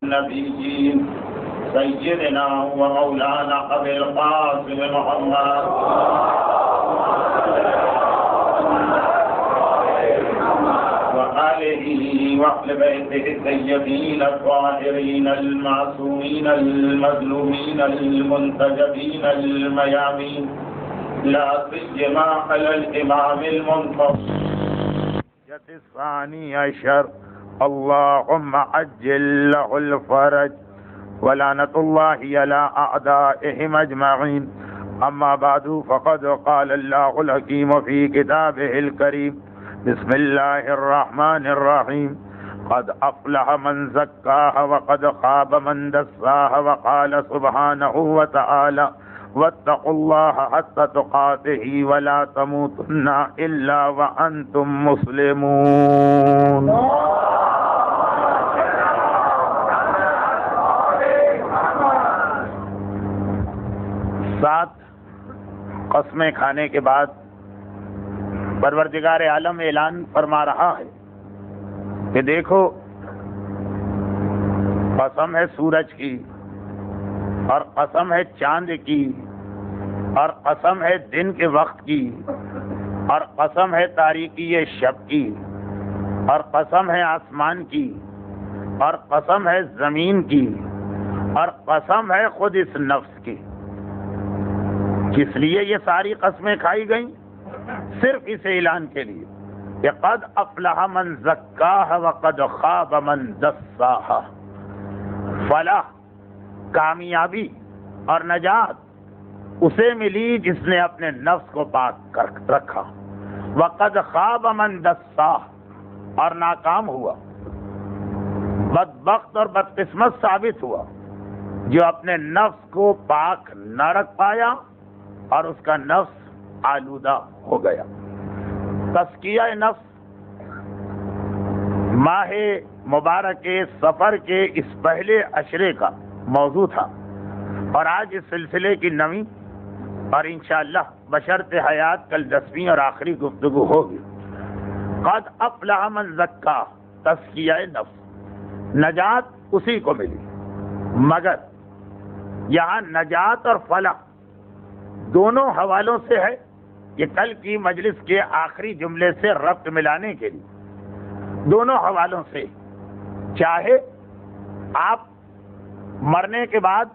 النبيين سيدنا ومولانا أبي القاسم محمد وآله وأهل بيته الطيبين الطاهرين المعصومين المظلومين المنتجبين الميامين لا سيما على الإمام المنتصر الثاني عشر اللهم عجل له الفرج ولعنة الله على أعدائهم أجمعين. أما بعد فقد قال الله الحكيم في كتابه الكريم بسم الله الرحمن الرحيم قد أفلح من زكاها وقد خاب من دساها وقال سبحانه وتعالى واتقوا الله حتى تقاته ولا تموتن إلا وأنتم مسلمون. ساتھ قسمیں کھانے کے بعد پروردگار عالم اعلان فرما رہا ہے کہ دیکھو قسم ہے سورج کی اور قسم ہے چاند کی اور قسم ہے دن کے وقت کی اور قسم ہے تاریکی شب کی اور قسم ہے آسمان کی اور قسم ہے زمین کی اور قسم ہے خود اس نفس کی. کس لیے یہ ساری قسمیں کھائی گئیں؟ صرف اس اعلان کے لیے کہ قد افلح من زکاها وقد خاب من دساها. فلاح کامیابی اور نجات اسے ملی جس نے اپنے نفس کو پاک کر رکھا. وقد خاب من دساها اور ناکام ہوا، بدبخت اور بدقسمت ثابت ہوا جو اپنے نفس کو پاک نہ رکھ پایا اور اس کا نفس آلودہ ہو گیا. تزکیہ نفس ماہ مبارک سفر کے اس پہلے عشرے کا موضوع تھا اور آج اس سلسلے کی نویں اور انشاءاللہ بشرط حیات کل 10ویں اور آخری گفتگو ہوگی. قد افلح من زکا، تزکیہ نفس، نجات اسی کو ملی. مگر یہاں نجات اور فلاح دونوں حوالوں سے ہے. یہ کل کی مجلس کے آخری جملے سے ربط ملانے کے لیے دونوں حوالوں سے، چاہے آپ مرنے کے بعد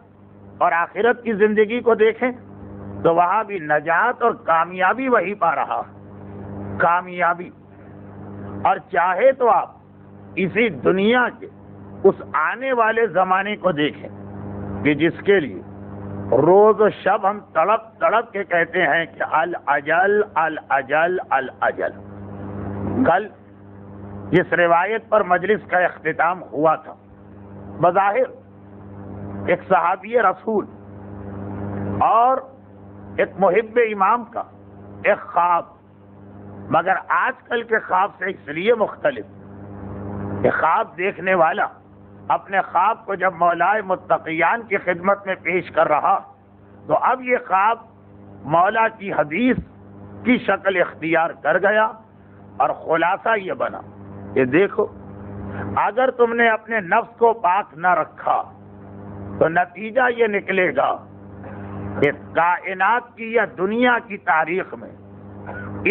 اور آخرت کی زندگی کو دیکھیں تو وہاں بھی نجات اور کامیابی وہی پا رہا کامیابی، اور چاہے تو آپ اسی دنیا کے اس آنے والے زمانے کو دیکھیں کہ جس کے لیے روز و شب ہم تڑپ تڑپ کے کہتے ہیں کہ الاجل الاجل الاجل. کل جس روایت پر مجلس کا اختتام ہوا تھا، بظاہر ایک صحابی رسول اور ایک محب امام کا ایک خواب، مگر آج کل کے خواب سے اس لیے مختلف کہ خواب دیکھنے والا اپنے خواب کو جب مولائے متقیان کی خدمت میں پیش کر رہا تو اب یہ خواب مولا کی حدیث کی شکل اختیار کر گیا اور خلاصہ یہ بنا کہ دیکھو اگر تم نے اپنے نفس کو پاک نہ رکھا تو نتیجہ یہ نکلے گا کہ کائنات کی یا دنیا کی تاریخ میں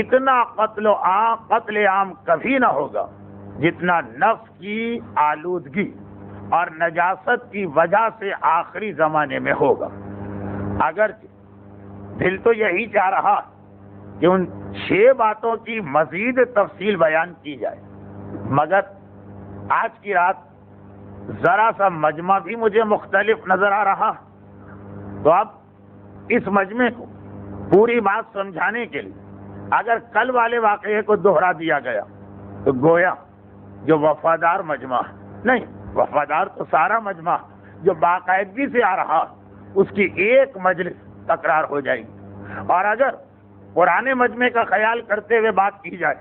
اتنا قتل عام کبھی نہ ہوگا جتنا نفس کی آلودگی اور نجاست کی وجہ سے آخری زمانے میں ہوگا. اگرچہ دل تو یہی چاہ رہا کہ ان 6 باتوں کی مزید تفصیل بیان کی جائے، مگر آج کی رات ذرا سا مجمع بھی مجھے مختلف نظر آ رہا. تو اب اس مجمع کو پوری بات سمجھانے کے لیے اگر کل والے واقعے کو دوہرا دیا گیا تو گویا جو وفادار مجمع نہیں، وفادار تو سارا مجمع جو باقاعدگی سے آ رہا اس کی ایک مجلس تکرار ہو جائے گی. اور اگر پرانے مجمع کا خیال کرتے ہوئے بات کی جائے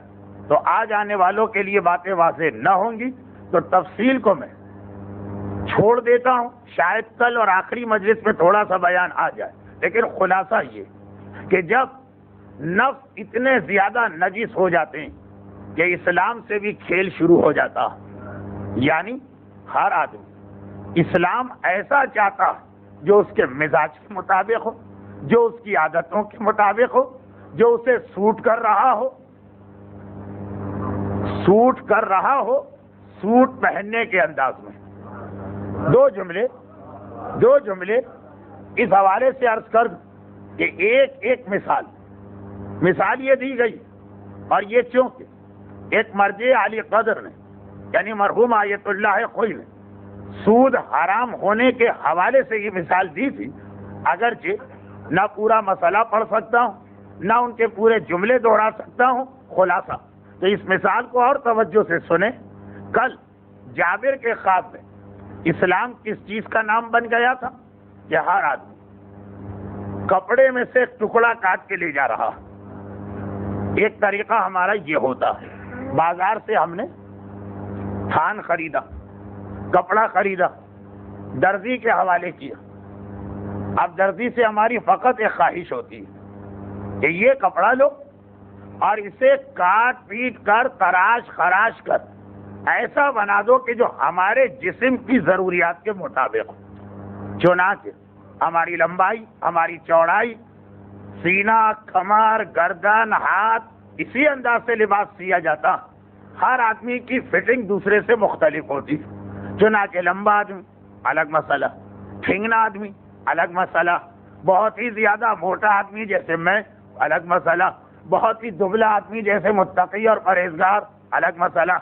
تو آج آنے والوں کے لیے باتیں واضح نہ ہوں گی، تو تفصیل کو میں چھوڑ دیتا ہوں، شاید کل اور آخری مجلس میں تھوڑا سا بیان آ جائے. لیکن خلاصہ یہ کہ جب نفس اتنے زیادہ نجس ہو جاتے ہیں کہ اسلام سے بھی کھیل شروع ہو جاتا، یعنی ہر آدمی اسلام ایسا چاہتا ہے جو اس کے مزاج کے مطابق ہو، جو اس کی عادتوں کے مطابق ہو، جو اسے سوٹ کر رہا ہو، سوٹ پہننے کے انداز میں۔ دو جملے اس حوالے سے عرض کر دوں کہ ایک مثال یہ دی گئی، اور یہ چونکہ ایک مرجع عالی قدر نے یعنی مرحوم آیت اللہ خوئی نے سود حرام ہونے کے حوالے سے یہ مثال دی تھی، اگرچہ نہ پورا مسئلہ پڑھ سکتا ہوں، نہ ان کے پورے جملے دوہرا سکتا ہوں، خلاصہ تو اس مثال کو اور توجہ سے سنیں۔ کل جابر کے خواب میں اسلام کس چیز کا نام بن گیا تھا کہ ہر آدمی کپڑے میں سے ایک ٹکڑا کاٹ کے لے جا رہا۔ ایک طریقہ ہمارا یہ ہوتا ہے، بازار سے ہم نے تھان خریدا، کپڑا خریدا، درزی کے حوالے کیا۔ اب درزی سے ہماری فقط ایک خواہش ہوتی ہے کہ یہ کپڑا لو اور اسے کاٹ پیٹ کر تراش خراش کر ایسا بنا دو کہ جو ہمارے جسم کی ضروریات کے مطابق ہو۔ چنانچہ ہماری لمبائی، ہماری چوڑائی، سینہ، کمر، گردن، ہاتھ، اسی انداز سے لباس سیا جاتا۔ ہر آدمی کی فٹنگ دوسرے سے مختلف ہوتی، چنانچہ لمبا آدمی الگ مسئلہ، ٹھنگنا آدمی الگ مسئلہ، بہت ہی زیادہ موٹا آدمی جیسے میں الگ مسئلہ، بہت ہی دبلا آدمی جیسے متقی اور پرہیزگار الگ مسئلہ۔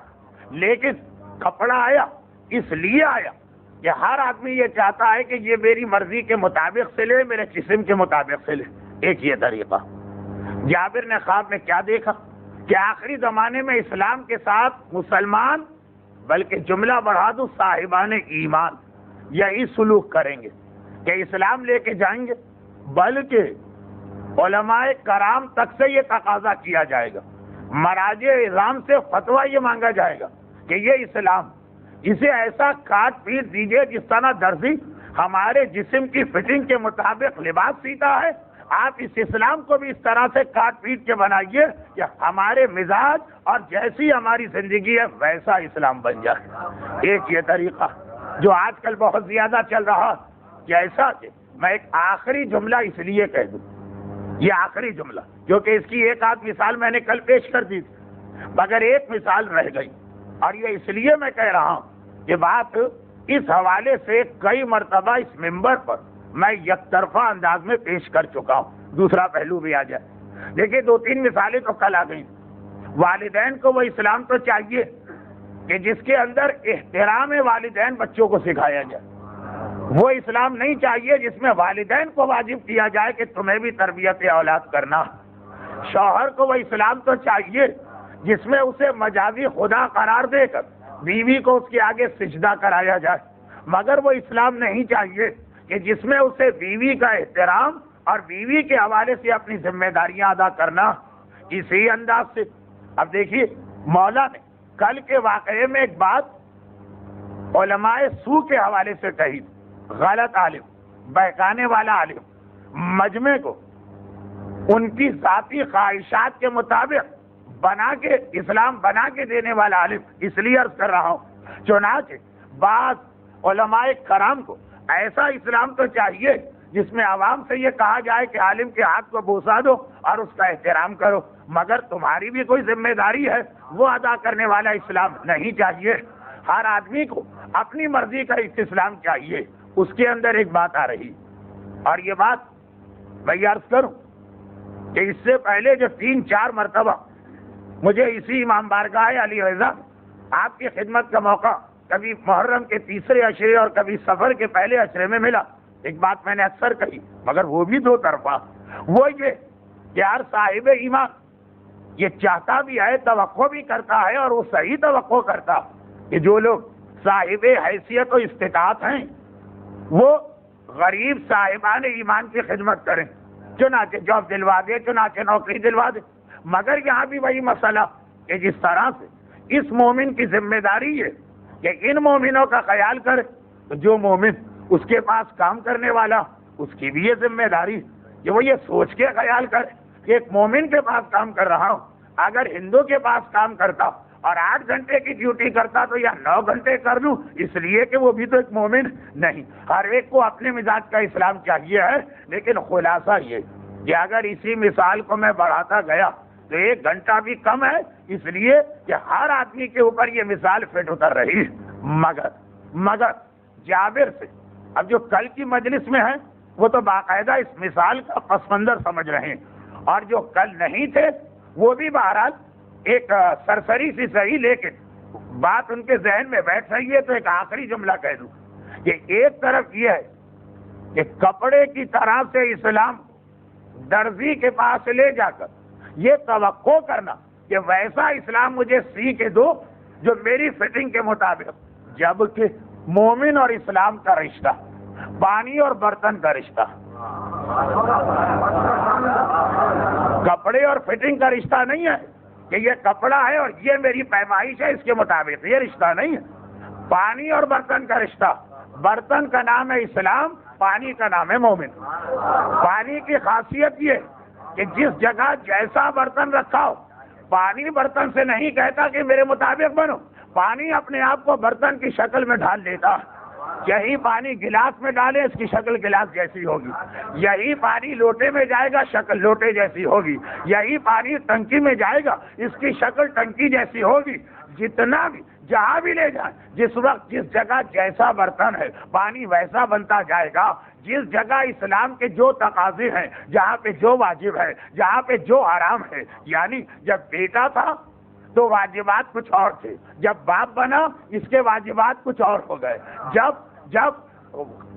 لیکن کپڑا آیا اس لیے آیا کہ ہر آدمی یہ چاہتا ہے کہ یہ میری مرضی کے مطابق سے لے، میرے جسم کے مطابق سے لے۔ ایک یہ طریقہ۔ جابر نے خواب میں کیا دیکھا کہ آخری زمانے میں اسلام کے ساتھ مسلمان، بلکہ جملہ بڑھا دوں صاحبان ایمان، یہی سلوک کریں گے کہ اسلام لے کے جائیں گے، بلکہ علماء کرام تک سے یہ تقاضا کیا جائے گا، مراجع اعظام سے فتویٰ یہ مانگا جائے گا کہ یہ اسلام، اسے ایسا کاٹ پیٹ دیجئے جس طرح درزی ہمارے جسم کی فٹنگ کے مطابق لباس سیتا ہے، آپ اس اسلام کو بھی اس طرح سے کاٹ پیٹ کے بنائیے کہ ہمارے مزاج اور جیسی ہماری زندگی ہے ویسا اسلام بن جائے۔ ایک یہ طریقہ جو آج کل بہت زیادہ چل رہا، جیسا کہ میں ایک آخری جملہ اس لیے کہہ دوں، یہ آخری جملہ کیونکہ اس کی ایک آدھ مثال میں نے کل پیش کر دی تھی، مگر ایک مثال رہ گئی، اور یہ اس لیے میں کہہ رہا ہوں کہ بات اس حوالے سے کئی مرتبہ اس منبر پر میں یک طرفہ انداز میں پیش کر چکا ہوں، دوسرا پہلو بھی آ جائے۔ دیکھیے دو تین مثالیں تو کل آ گئی۔ والدین کو وہ اسلام تو چاہیے کہ جس کے اندر احترام والدین بچوں کو سکھایا جائے، وہ اسلام نہیں چاہیے جس میں والدین کو واجب کیا جائے کہ تمہیں بھی تربیت اولاد کرنا۔ شوہر کو وہ اسلام تو چاہیے جس میں اسے مجازی خدا قرار دے کر بیوی کو اس کے آگے سجدہ کرایا جائے، مگر وہ اسلام نہیں چاہیے کہ جس میں اسے بیوی کا احترام اور بیوی کے حوالے سے اپنی ذمہ داریاں ادا کرنا۔ اسی انداز سے اب دیکھیے مولا نے کل کے واقعے میں ایک بات علماء سو کے حوالے سے کہی، غلط عالم، بہکانے والا عالم، مجمع کو ان کی ذاتی خواہشات کے مطابق بنا کے اسلام بنا کے دینے والا عالم، اس لیے عرض کر رہا ہوں۔ چنانچہ بعض علماء کرام کو ایسا اسلام تو چاہیے جس میں عوام سے یہ کہا جائے کہ عالم کے ہاتھ کو بوسا دو اور اس کا احترام کرو، مگر تمہاری بھی کوئی ذمہ داری ہے وہ ادا کرنے والا اسلام نہیں چاہیے۔ ہر آدمی کو اپنی مرضی کا اسلام چاہیے۔ اس کے اندر ایک بات آ رہی، اور یہ بات میں عرض کروں کہ اس سے پہلے جو 3-4 مرتبہ مجھے اسی امام بارگاہ علی رضا آپ کی خدمت کا موقع کبھی محرم کے تیسرے عشرے اور کبھی سفر کے پہلے عشرے میں ملا، ایک بات میں نے اکثر کہی مگر وہ بھی دو طرفہ، وہ یہ کہ ہر صاحب ایمان یہ چاہتا بھی ہے، توقع بھی کرتا ہے، اور وہ صحیح توقع کرتا کہ جو لوگ صاحب حیثیت و استطاعت ہیں وہ غریب صاحبان ایمان کی خدمت کریں، چنانچہ جاب دلوا دے، چنانچہ نوکری دلوا دے۔ مگر یہاں بھی وہی مسئلہ کہ جس طرح سے اس مومن کی ذمہ داری ہے کہ ان مومنوں کا خیال کرے، تو جو مومن اس کے پاس کام کرنے والا اس کی بھی یہ ذمہ داری کہ وہ یہ سوچ کے خیال کرے کہ ایک مومن کے پاس کام کر رہا ہوں، اگر ہندو کے پاس کام کرتا اور 8 گھنٹے کی ڈیوٹی کرتا تو یا 9 گھنٹے کر لوں، اس لیے کہ وہ بھی تو ایک مومن نہیں. ہر ایک کو اپنے مزاج کا اسلام چاہیے ہے. لیکن خلاصہ یہ کہ اگر اسی مثال کو میں بڑھاتا گیا تو 1 گھنٹہ بھی کم ہے، اس لیے کہ ہر آدمی کے اوپر یہ مثال فٹ اتر رہی. مگر جابر سے اب جو کل کی مجلس میں ہیں وہ تو باقاعدہ اس مثال کا پس منظر سمجھ رہے ہیں، اور جو کل نہیں تھے وہ بھی بہرحال ایک سرسری سی صحیح، لیکن بات ان کے ذہن میں بیٹھ رہی ہے. تو ایک آخری جملہ کہہ دوں کہ ایک طرف یہ ہے کہ کپڑے کی طرح سے اسلام درزی کے پاس لے جا کر یہ توقع کرنا کہ ویسا اسلام مجھے سی کے دو جو میری فٹنگ کے مطابق، جبکہ مومن اور اسلام کا رشتہ پانی اور برتن کا رشتہ، کپڑے اور فٹنگ کا رشتہ نہیں ہے کہ یہ کپڑا ہے اور یہ میری پیمائش ہے اس کے مطابق، یہ رشتہ نہیں ہے. پانی اور برتن کا رشتہ، برتن کا نام ہے اسلام، پانی کا نام ہے مومن. پانی کی خاصیت یہ کہ جس جگہ جیسا برتن رکھا ہو، پانی برتن سے نہیں کہتا کہ میرے مطابق بنو، پانی اپنے آپ کو برتن کی شکل میں ڈھال لیتا. یہی پانی گلاس میں ڈالے اس کی شکل گلاس جیسی ہوگی، یہی پانی لوٹے میں جائے گا شکل لوٹے جیسی ہوگی، یہی پانی ٹنکی میں جائے گا اس کی شکل ٹنکی جیسی ہوگی. جتنا بھی جہاں بھی لے جائیں، جس وقت جس جگہ جیسا برتن ہے پانی ویسا بنتا جائے گا. جس جگہ اسلام کے جو تقاضے ہیں، جہاں پہ جو واجب ہے، جہاں پہ جو حرام ہے، یعنی جب بیٹا تھا تو واجبات کچھ اور تھے، جب باپ بنا اس کے واجبات کچھ اور ہو گئے، جب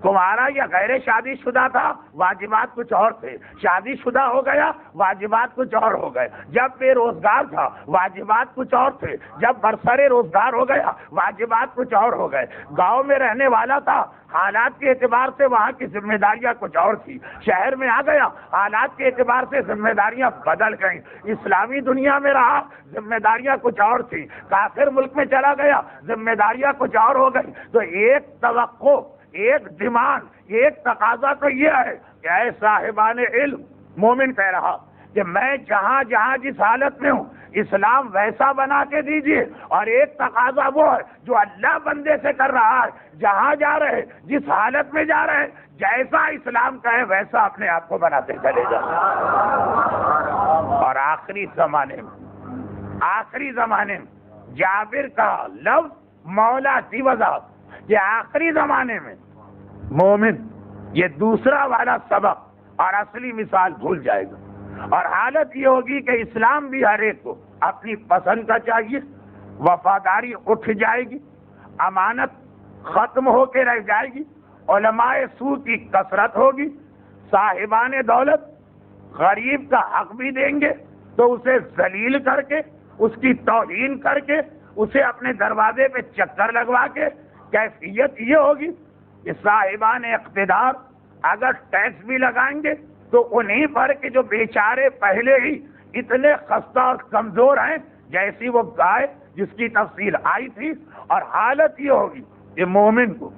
کنوارا یا غیر شادی شدہ تھا واجبات کچھ اور تھے، شادی شدہ ہو گیا واجبات کچھ اور ہو گئے، جب بے روزگار تھا واجبات کچھ اور تھے، جب برسر روزگار ہو گیا واجبات کچھ اور ہو گئے، گاؤں میں رہنے والا تھا حالات کے اعتبار سے وہاں کی ذمہ داریاں کچھ اور تھی، شہر میں آ گیا حالات کے اعتبار سے ذمہ داریاں بدل گئیں، اسلامی دنیا میں رہا ذمہ داریاں کچھ اور تھیں، کافر ملک میں چلا گیا ذمہ داریاں کچھ اور ہو گئی. تو ایک توقع، ایک ڈیمانڈ، ایک تقاضا تو یہ ہے کہ اے صاحبان علم، مومن کہہ رہا کہ میں جہاں جہاں جس حالت میں ہوں اسلام ویسا بنا کے دیجیے. اور ایک تقاضا وہ ہے جو اللہ بندے سے کر رہا ہے، جہاں جا رہے جس حالت میں جا رہے جیسا اسلام کا ہے ویسا اپنے آپ کو بناتے چلے جائیں. اور آخری زمانے میں جابر کا لفظ مولا کی وضاحت کہ آخری زمانے میں مومن یہ دوسرا والا سبق اور اصلی مثال بھول جائے گا. اور حالت یہ ہوگی کہ اسلام بھی ہر ایک کو اپنی پسند کا چاہیے، وفاداری اٹھ جائے گی، امانت ختم ہو کے رہ جائے گی، علماء سو کی کثرت ہوگی، صاحبان دولت غریب کا حق بھی دیں گے تو اسے ذلیل کر کے، اس کی توہین کر کے، اسے اپنے دروازے پہ چکر لگوا کے. کیفیت یہ ہوگی کہ صاحبان اقتدار اگر ٹیکس بھی لگائیں گے تو انہیں پر کہ جو بیچارے پہلے ہی اتنے خستہ اور کمزور ہیں جیسی وہ گائے جس کی تفصیل آئی تھی. اور حالت یہ ہوگی کہ مومن کو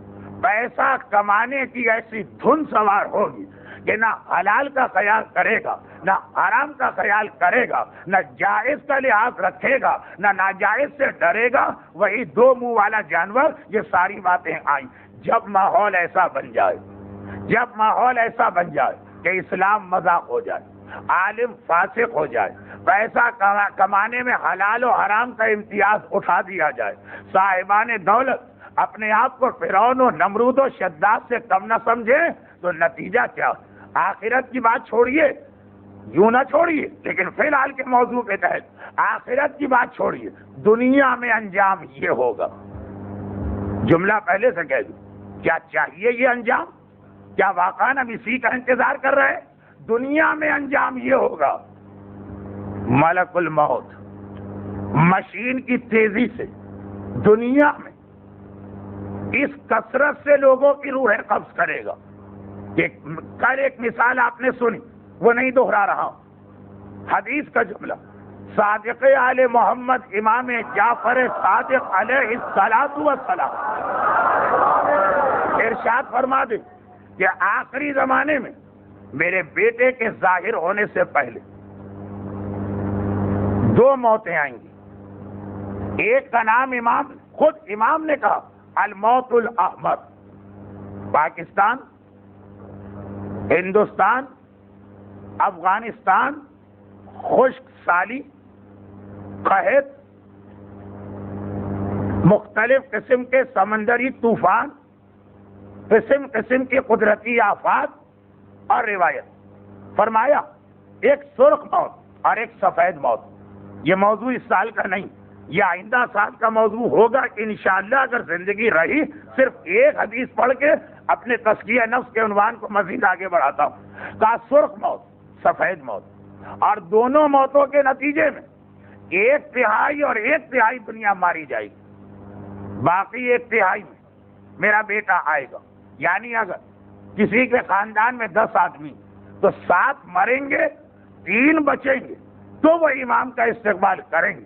پیسہ کمانے کی ایسی دھن سوار ہوگی کہ نہ حلال کا خیال کرے گا، نہ حرام کا خیال کرے گا، نہ جائز کا لحاظ رکھے گا، نہ ناجائز سے ڈرے گا. وہی 2 منہ والا جانور. یہ ساری باتیں آئیں. جب ماحول ایسا بن جائے کہ اسلام مذاق ہو جائے، عالم فاسق ہو جائے، پیسہ کمانے میں حلال و حرام کا امتیاز اٹھا دیا جائے، صاحبان دولت اپنے آپ کو فرعون و نمرود و شداد سے کم نہ سمجھے، تو نتیجہ کیا؟ آخرت کی بات چھوڑیے، یوں نہ چھوڑیے، لیکن فی الحال کے موضوع کے تحت آخرت کی بات چھوڑیے، دنیا میں انجام یہ ہوگا. جملہ پہلے سے کہہ دوں، کیا چاہیے یہ انجام؟ کیا واقعاً ہم اسی کا انتظار کر رہے ہیں؟ دنیا میں انجام یہ ہوگا، ملک الموت مشین کی تیزی سے دنیا میں اس کثرت سے لوگوں کی روحیں قبض کرے گا. کل ایک مثال آپ نے سنی، وہ نہیں دہرا رہا ہوں، حدیث کا جملہ، صادق آل محمد امام جعفر صادق علیہ الصلاۃ والسلام ارشاد فرما دے کہ آخری زمانے میں میرے بیٹے کے ظاہر ہونے سے پہلے 2 موتیں آئیں گی. ایک کا نام امام، خود امام نے کہا الموت الاحمر۔ پاکستان، ہندوستان، افغانستان، خشک سالی، قحط، مختلف قسم کے سمندری طوفان، قسم قسم کی قدرتی آفات اور روایت۔ فرمایا ایک سرخ موت اور ایک سفید موت۔ یہ موضوع اس سال کا نہیں، یہ آئندہ سال کا موضوع ہوگا انشاءاللہ، اگر زندگی رہی۔ صرف ایک حدیث پڑھ کے اپنے تزکیہ نفس کے عنوان کو مزید آگے بڑھاتا ہوں۔ کہا سرخ موت، سفید موت، اور دونوں موتوں کے نتیجے میں 1/3 اور 1/3 دنیا ماری جائے گی، باقی 1/3 میں میرا بیٹا آئے گا۔ یعنی اگر کسی کے خاندان میں 10 آدمی تو 7 مریں گے، 3 بچیں گے، تو وہ امام کا استقبال کریں گے۔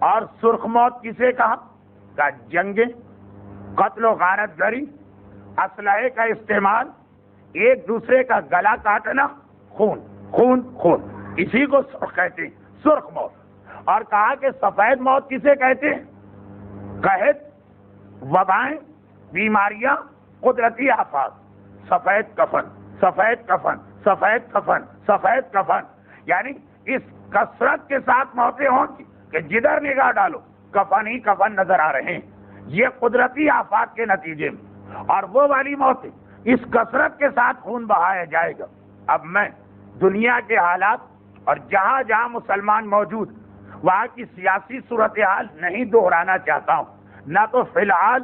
اور سرخ موت کسے کہا؟ کہ جنگیں، قتل و غارت گری، اسلحے کا استعمال، ایک دوسرے کا گلا کاٹنا، خون خون خون، اسی کو سرخ کہتے ہیں، سرخ موت۔ اور کہا کہ سفید موت کسے کہتے ہیں؟ قحط، وبائیں، بیماریاں، قدرتی آفات، سفید کفن، سفید کفن، سفید کفن، سفید کفن۔ یعنی اس کثرت کے ساتھ موتیں ہوں گی کہ جدھر نگاہ ڈالو کفن ہی کفن نظر آ رہے ہیں، یہ قدرتی آفات کے نتیجے میں۔ اور وہ والی موتیں اس کثرت کے ساتھ خون بہایا جائے گا۔ اب میں دنیا کے حالات اور جہاں جہاں مسلمان موجود وہاں کی سیاسی صورتحال نہیں دہرانا چاہتا ہوں، نہ تو فی الحال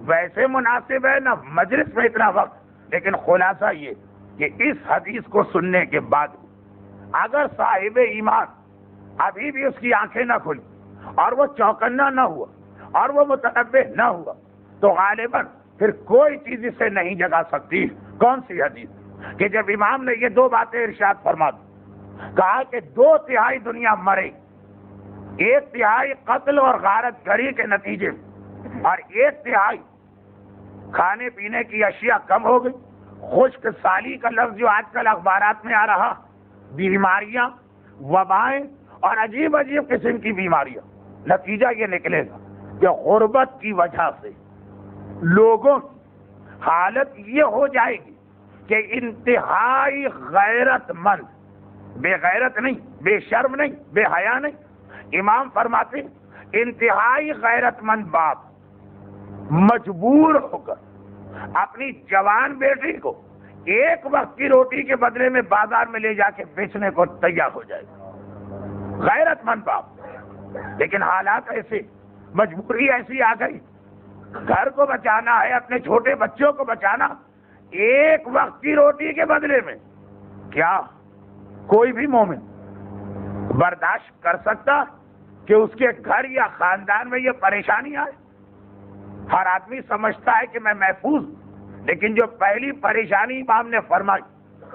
ویسے مناسب ہے، نہ مجلس میں اتنا وقت، لیکن خلاصہ یہ کہ اس حدیث کو سننے کے بعد اگر صاحب ایمان ابھی بھی اس کی آنکھیں نہ کھلی اور وہ چوکنا نہ ہوا اور وہ متنبہ نہ ہوا تو غالباً پھر کوئی چیز اسے نہیں جگا سکتی۔ کون سی حدیث؟ کہ جب امام نے یہ 2 باتیں ارشاد فرما دی، کہا کہ 2/3 دنیا مرے، 1/3 قتل اور غارت گری کے نتیجے میں، اور 1/3 کھانے پینے کی اشیاء کم ہو گئی، خشک سالی کا لفظ جو آج کل اخبارات میں آ رہا، بیماریاں، وبائیں اور عجیب عجیب قسم کی بیماریاں۔ نتیجہ یہ نکلے گا کہ غربت کی وجہ سے لوگوں کی حالت یہ ہو جائے گی کہ انتہائی غیرت مند، بے غیرت نہیں، بے شرم نہیں، بے حیا نہیں، امام فرماتے انتہائی غیرت مند باپ مجبور ہو کر اپنی جوان بیٹی کو ایک وقت کی روٹی کے بدلے میں بازار میں لے جا کے بیچنے کو تیار ہو جائے گا۔ غیرت مند باپ، لیکن حالات ایسے، مجبوری ایسی آ گئی، گھر کو بچانا ہے، اپنے چھوٹے بچوں کو بچانا، ایک وقت کی روٹی کے بدلے میں کیا کوئی بھی مومن برداشت کر سکتا کہ اس کے گھر یا خاندان میں یہ پریشانی آئے؟ ہر آدمی سمجھتا ہے کہ میں محفوظ ہوں، لیکن جو پہلی پریشانی امام نے فرمائی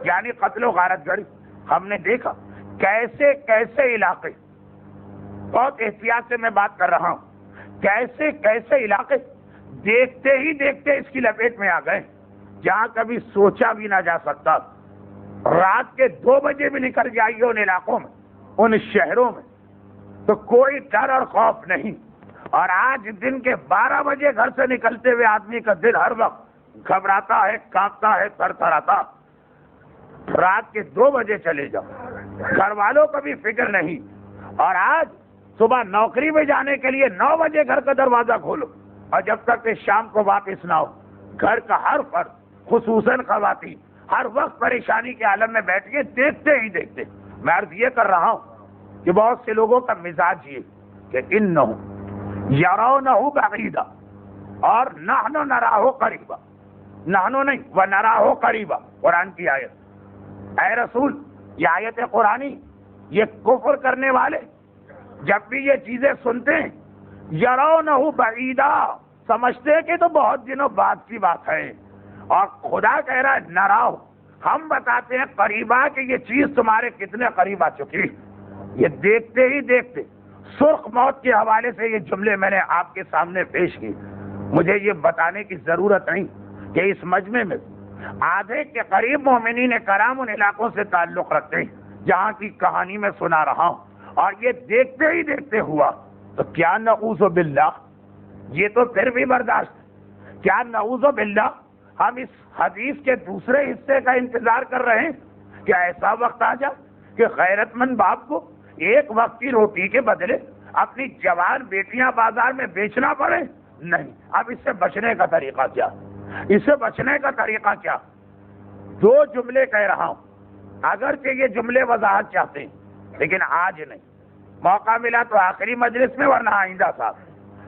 یعنی قتل و غارت گری، ہم نے دیکھا کیسے کیسے علاقے، بہت احتیاط سے میں بات کر رہا ہوں، کیسے کیسے علاقے دیکھتے ہی دیکھتے اس کی لپیٹ میں آ گئے، جہاں کبھی سوچا بھی نہ جا سکتا۔ رات کے 2 بجے بھی نکل جائیے ان علاقوں میں، ان شہروں میں، تو کوئی ڈر اور خوف نہیں۔ اور آج دن کے 12 بجے گھر سے نکلتے ہوئے آدمی کا دل ہر وقت گھبراتا ہے، کانپتا ہے، تھر تھراتا۔ رات کے 2 بجے چلے جاؤ، گھر والوں کو بھی فکر نہیں۔ اور آج صبح نوکری میں جانے کے لیے 9 بجے گھر کا دروازہ کھولو، اور جب تک کہ شام کو واپس نہ ہو، گھر کا ہر فرد خصوصاً خواتین ہر وقت پریشانی کے عالم میں بیٹھ کے دیکھتے ہی دیکھتے۔ میں عرض یہ کر رہا ہوں کہ بہت سے لوگوں کا مزاج یہ کہ انہم یرونہ بعیدا اور نحن نراہ قریبا، نحن نہیں ونراہ قریبا، قرآن کی آیت۔ اے رسول، یہ آیت قرآنی، یہ کفر کرنے والے جب بھی یہ چیزیں سنتے ہیں یرونہ بعیدا، سمجھتے ہیں کہ تو بہت دنوں بعد کی بات ہے، اور خدا کہہ رہا ہے نراہ، ہم بتاتے ہیں قریبا کہ یہ چیز تمہارے کتنے قریب آ چکی۔ یہ دیکھتے ہی دیکھتے سرخ موت کے حوالے سے یہ جملے میں نے آپ کے سامنے پیش کی۔ مجھے یہ بتانے کی ضرورت نہیں کہ اس مجمع میں آدھے کے قریب مومنین کرام ان علاقوں سے تعلق رکھتے ہیں جہاں کی کہانی میں سنا رہا ہوں، اور یہ دیکھتے ہی دیکھتے ہوا تو کیا نعوذ باللہ، یہ تو پھر بھی برداشت ہے، کیا نعوذ باللہ ہم اس حدیث کے دوسرے حصے کا انتظار کر رہے ہیں کہ ایسا وقت آ جائے کہ غیرت مند باپ کو ایک وقت کی روٹی کے بدلے اپنی جوان بیٹیاں بازار میں بیچنا پڑے؟ نہیں۔ اب اس سے بچنے کا طریقہ کیا؟ اس سے بچنے کا طریقہ کیا؟ دو جملے کہہ رہا ہوں، اگرچہ یہ جملے وضاحت چاہتے ہیں لیکن آج نہیں، موقع ملا تو آخری مجلس میں ورنہ آئندہ صاحب۔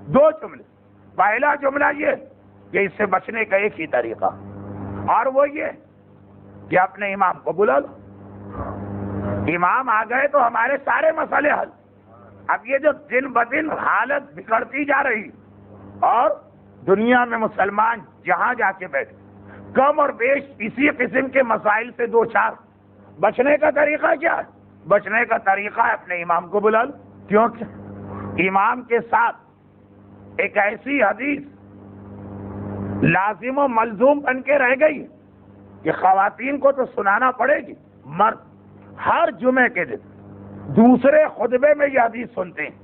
دو جملے، پہلا جملہ یہ کہ اس سے بچنے کا ایک ہی طریقہ، اور وہ یہ کہ اپنے امام کو بلا لو۔ امام آ گئے تو ہمارے سارے مسئلے حل۔ اب یہ جو دن بدن حالت بگڑتی جا رہی اور دنیا میں مسلمان جہاں جا کے بیٹھے کم اور بیش اسی قسم کے مسائل سے دو چار، بچنے کا طریقہ کیا ہے؟ بچنے کا طریقہ ہے اپنے امام کو بلا لو، کیونکہ امام کے ساتھ ایک ایسی حدیث لازم و ملزوم بن کے رہ گئی کہ خواتین کو تو سنانا پڑے گی، مرد ہر جمعے کے دن دوسرے خطبے میں یہ حدیث سنتے ہیں۔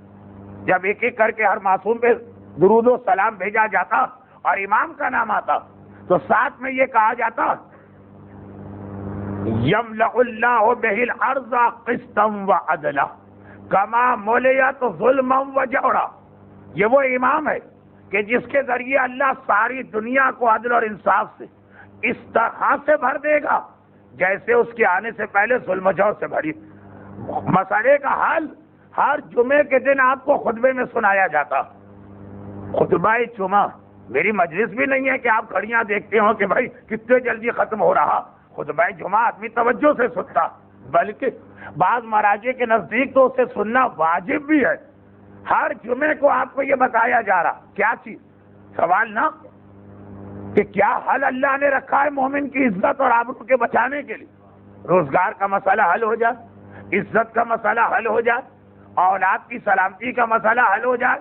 جب ایک ایک کر کے ہر معصوم پہ درود و سلام بھیجا جاتا اور امام کا نام آتا تو ساتھ میں یہ کہا جاتا یملأ اللہ بہ الارض قسطا وعدلا کما ملئت ظلما وجورا۔ یہ وہ امام ہے کہ جس کے ذریعے اللہ ساری دنیا کو عدل اور انصاف سے اس طرح سے بھر دے گا جیسے اس کے آنے سے پہلے ظلم و جور سے بھری۔ مسئلے کا حل ہر جمعے کے دن آپ کو خطبے میں سنایا جاتا۔ خطبہ جمعہ میری مجلس بھی نہیں ہے کہ آپ گھڑیاں دیکھتے ہو کہ بھائی کتنے جلدی ختم ہو رہا۔ خطبہ جمعہ آدمی توجہ سے سنتا، بلکہ بعض مراجع کے نزدیک تو اسے سننا واجب بھی ہے۔ ہر جمعے کو آپ کو یہ بتایا جا رہا کیا چیز؟ سوال نہ کہ کیا حل اللہ نے رکھا ہے مومن کی عزت اور آبرو کے بچانے کے لیے؟ روزگار کا مسئلہ حل ہو جائے، عزت کا مسئلہ حل ہو جائے، اولاد کی سلامتی کا مسئلہ حل ہو جائے،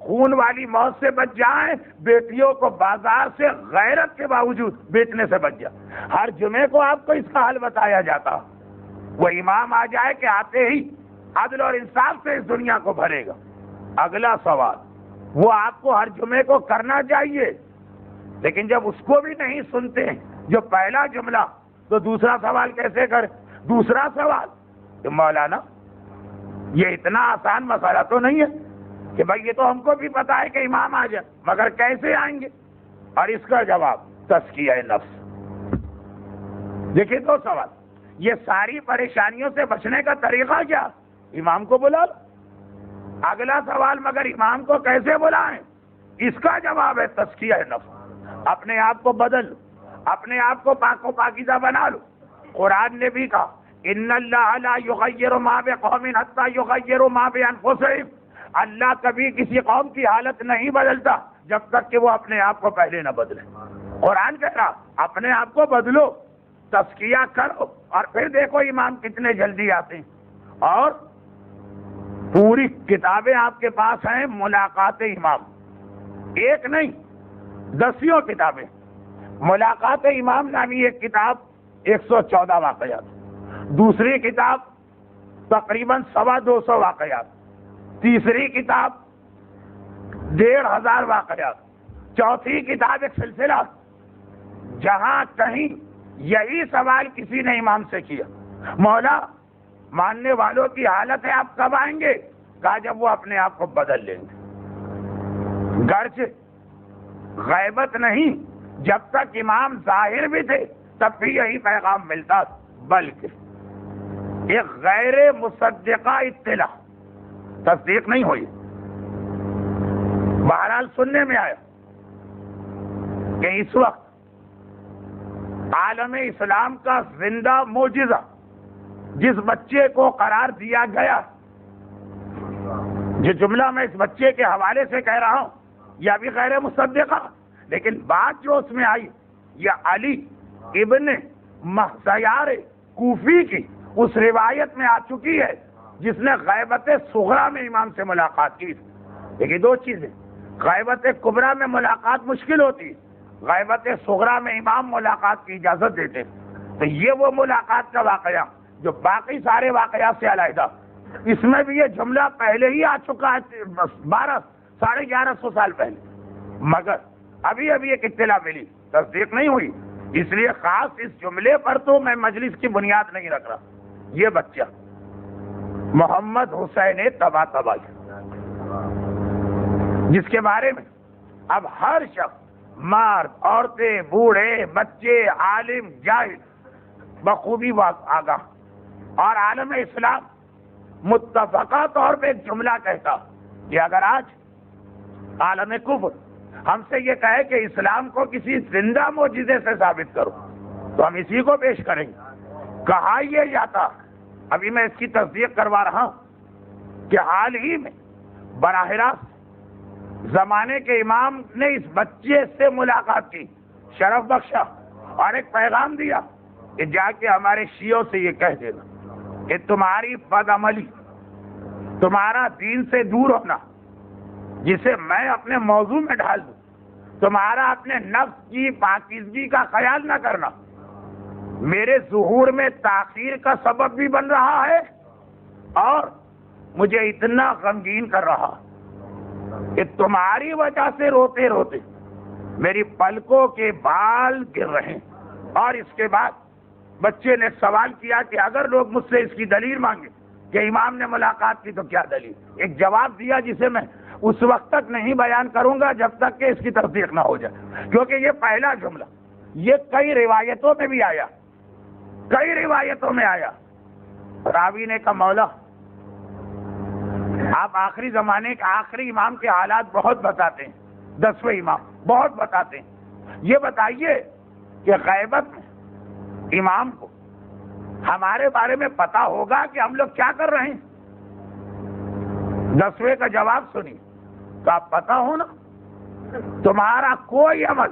خون والی موت سے بچ جائیں، بیٹیوں کو بازار سے غیرت کے باوجود بیچنے سے بچ جائے۔ ہر جمعے کو آپ کو اس کا حل بتایا جاتا۔ وہ امام آ جائے کہ آتے ہی عدل اور انصاف سے اس دنیا کو بھرے گا۔ اگلا سوال وہ آپ کو ہر جمعے کو کرنا چاہیے، لیکن جب اس کو بھی نہیں سنتے جو پہلا جملہ تو دوسرا سوال کیسے کرے؟ دوسرا سوال کہ مولانا یہ اتنا آسان مسئلہ تو نہیں ہے کہ بھائی یہ تو ہم کو بھی پتا ہے کہ امام آ جائے، مگر کیسے آئیں گے؟ اور اس کا جواب تزکیہ نفس۔ دیکھیں دو سوال، یہ ساری پریشانیوں سے بچنے کا طریقہ کیا؟ امام کو بلا لو۔ اگلا سوال مگر امام کو کیسے بلائیں؟ اس کا جواب ہے تزکیہ نفس۔ اپنے آپ کو بدل لو، اپنے آپ کو پاک و پاکیزہ بنا لو۔ قرآن نے بھی کہا ان اللہ لا یغیر ما بقوم حتی یغیروا ما بانفسہم۔ اللہ کبھی کسی قوم کی حالت نہیں بدلتا جب تک کہ وہ اپنے آپ کو پہلے نہ بدلے۔ قرآن کہہ رہا اپنے آپ کو بدلو، تزکیہ کرو، اور پھر دیکھو امام کتنے جلدی آتے ہیں۔ اور پوری کتابیں آپ کے پاس ہیں ملاقات امام، ایک نہیں 10 کتابیں۔ ملاقات امام نامی ایک کتاب 114 واقعات، دوسری کتاب تقریباً 225 واقعات، تیسری کتاب 1500 واقعات، چوتھی کتاب ایک سلسلہ جہاں کہیں یہی سوال کسی نے امام سے کیا مولا ماننے والوں کی حالت ہے آپ کب آئیں گے؟ کہا جب وہ اپنے آپ کو بدل لیں گے۔ گرچہ غیبت نہیں، جب تک امام ظاہر بھی تھے تب بھی یہی پیغام ملتا، بلکہ ایک غیر مصدقہ اطلاع، تصدیق نہیں ہوئی، بہرحال سننے میں آیا کہ اس وقت عالم اسلام کا زندہ معجزہ جس بچے کو قرار دیا گیا، جو جملہ میں اس بچے کے حوالے سے کہہ رہا ہوں یہ ابھی غیر مصدقہ، لیکن بات جو اس میں آئی یہ علی ابن مہزیار کوفی کی اس روایت میں آ چکی ہے جس نے غیبت صغرا میں امام سے ملاقات کی۔ لیکن دو چیزیں، غیبت کبرا میں ملاقات مشکل ہوتی، غیبت صغرا میں امام ملاقات کی اجازت دیتے، تو یہ وہ ملاقات کا واقعہ جو باقی سارے واقعات سے علیحدہ۔ اس میں بھی یہ جملہ پہلے ہی آ چکا ہے 1150 سال پہلے، مگر ابھی ایک اطلاع ملی، تصدیق نہیں ہوئی، اس لیے خاص اس جملے پر تو میں مجلس کی بنیاد نہیں رکھ رہا۔ یہ بچہ محمد حسین طباطبائی، جس کے بارے میں اب ہر شخص، مرد، عورتیں، بوڑھے، بچے، عالم، جاہل بخوبی آگاہ، اور عالم اسلام متفقہ طور پہ ایک جملہ کہتا کہ اگر آج عالم کفر ہم سے یہ کہے کہ اسلام کو کسی زندہ معجزے سے ثابت کرو تو ہم اسی کو پیش کریں گے۔ کہا یہ جاتا، ابھی میں اس کی تصدیق کروا رہا ہوں کہ حال ہی میں براہ راست زمانے کے امام نے اس بچے سے ملاقات کی، شرف بخشا، اور ایک پیغام دیا کہ جا کے ہمارے شیعوں سے یہ کہہ دینا کہ تمہاری بد عملی، تمہارا دین سے دور ہونا، جسے میں اپنے موضوع میں ڈھال دوں، تمہارا اپنے نفس کی پاکیزگی کا خیال نہ کرنا، میرے ظہور میں تاخیر کا سبب بھی بن رہا ہے، اور مجھے اتنا غمگین کر رہا کہ تمہاری وجہ سے روتے روتے میری پلکوں کے بال گر رہے ہیں۔ اور اس کے بعد بچے نے سوال کیا کہ اگر لوگ مجھ سے اس کی دلیل مانگے کہ امام نے ملاقات کی تو کیا دلیل؟ ایک جواب دیا جسے میں اس وقت تک نہیں بیان کروں گا جب تک کہ اس کی تصدیق نہ ہو جائے، کیونکہ یہ پہلا جملہ یہ کئی روایتوں میں بھی آیا، کئی روایتوں میں آیا۔ راوی نے کہا مولا آپ آخری زمانے کے آخری امام کے حالات بہت بتاتے ہیں، 10ویں امام بہت بتاتے ہیں، یہ بتائیے کہ غیبت میں امام کو ہمارے بارے میں پتا ہوگا کہ ہم لوگ کیا کر رہے ہیں؟ 10ویں کا جواب سنی، تو آپ پتا ہو نا تمہارا کوئی عمل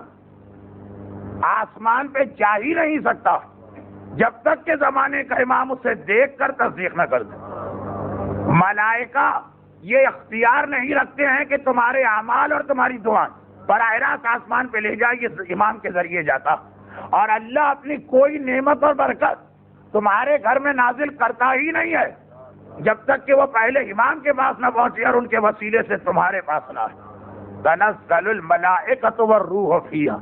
آسمان پہ جا ہی نہیں سکتا جب تک کہ زمانے کا امام اسے دیکھ کر تصدیق نہ کر دے۔ ملائکہ یہ اختیار نہیں رکھتے ہیں کہ تمہارے اعمال اور تمہاری دعائیں براہ راست آسمان پہ لے جائے، یہ امام کے ذریعے جاتا، اور اللہ اپنی کوئی نعمت اور برکت تمہارے گھر میں نازل کرتا ہی نہیں ہے جب تک کہ وہ پہلے امام کے پاس نہ پہنچے اور ان کے وسیلے سے تمہارے پاس نہ آئے۔ تنزل الملائکۃ والروح فیہا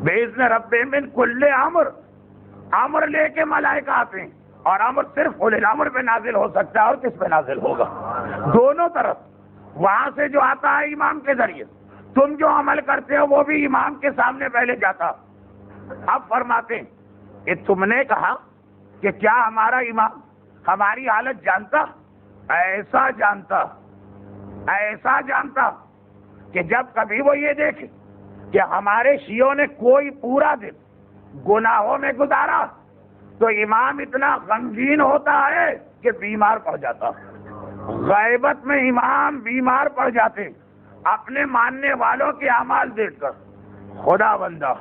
بإذن ربہم من کل امر، امر لے کے ملائکہ آتے ہیں، اور امر صرف اولی الامر پہ نازل ہو سکتا ہے، اور کس پہ نازل ہوگا؟ دونوں طرف، وہاں سے جو آتا ہے امام کے ذریعے، تم جو عمل کرتے ہو وہ بھی امام کے سامنے پہلے جاتا۔ اب فرماتے ہیں کہ تم نے کہا کہ کیا ہمارا امام ہماری حالت جانتا؟ ایسا جانتا، ایسا جانتا کہ جب کبھی وہ یہ دیکھے کہ ہمارے شیعوں نے کوئی پورا دن گناہوں میں گزارا تو امام اتنا غمگین ہوتا ہے کہ بیمار پڑ جاتا۔ غیبت میں امام بیمار پڑ جاتے اپنے ماننے والوں کے اعمال دیکھ کر۔ خدا بندہ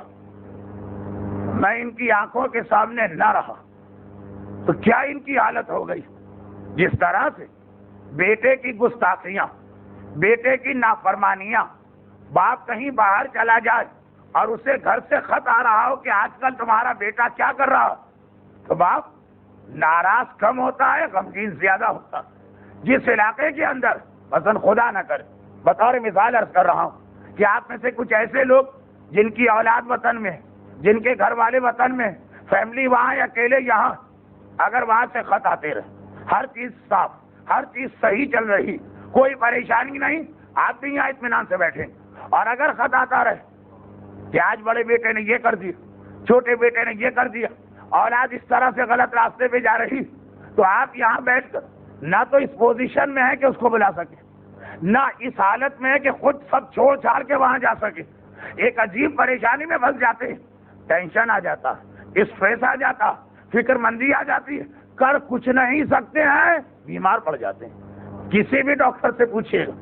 میں ان کی آنکھوں کے سامنے نہ رہا تو کیا ان کی حالت ہو گئی؟ جس طرح سے بیٹے کی گستاخیاں، بیٹے کی نافرمانیاں، باپ کہیں باہر چلا جائے اور اسے گھر سے خط آ رہا ہو کہ آج کل تمہارا بیٹا کیا کر رہا، تو باپ ناراض کم ہوتا ہے، غمگین زیادہ ہوتا۔ جس علاقے کے اندر مثلا خدا نہ کرے، بطور مثال عرض کر رہا ہوں کہ آپ میں سے کچھ ایسے لوگ جن کی اولاد وطن میں، جن کے گھر والے وطن میں، فیملی وہاں یا اکیلے یہاں، اگر وہاں سے خط آتے رہے، ہر چیز صاف، ہر چیز صحیح چل رہی، کوئی پریشانی نہیں، آپ بھی یہاں اطمینان سے بیٹھیں، اور اگر خط آتا رہے کہ آج بڑے بیٹے نے یہ کر دیا، چھوٹے بیٹے نے یہ کر دیا، اولاد اس طرح سے غلط راستے پہ جا رہی، تو آپ یہاں بیٹھ کر نہ تو اس پوزیشن میں ہے کہ اس کو بلا سکے، نہ اس حالت میں ہے کہ خود سب چھوڑ چھاڑ کے وہاں جا سکے۔ ایک عجیب پریشانی میں پھنس جاتے ہیں، ٹینشن آ جاتا، اسٹریس آ جاتا، فکر مندی آ جاتی ہے، کر کچھ نہیں سکتے ہیں، بیمار پڑ جاتے ہیں۔ کسی بھی ڈاکٹر سے پوچھیے گا،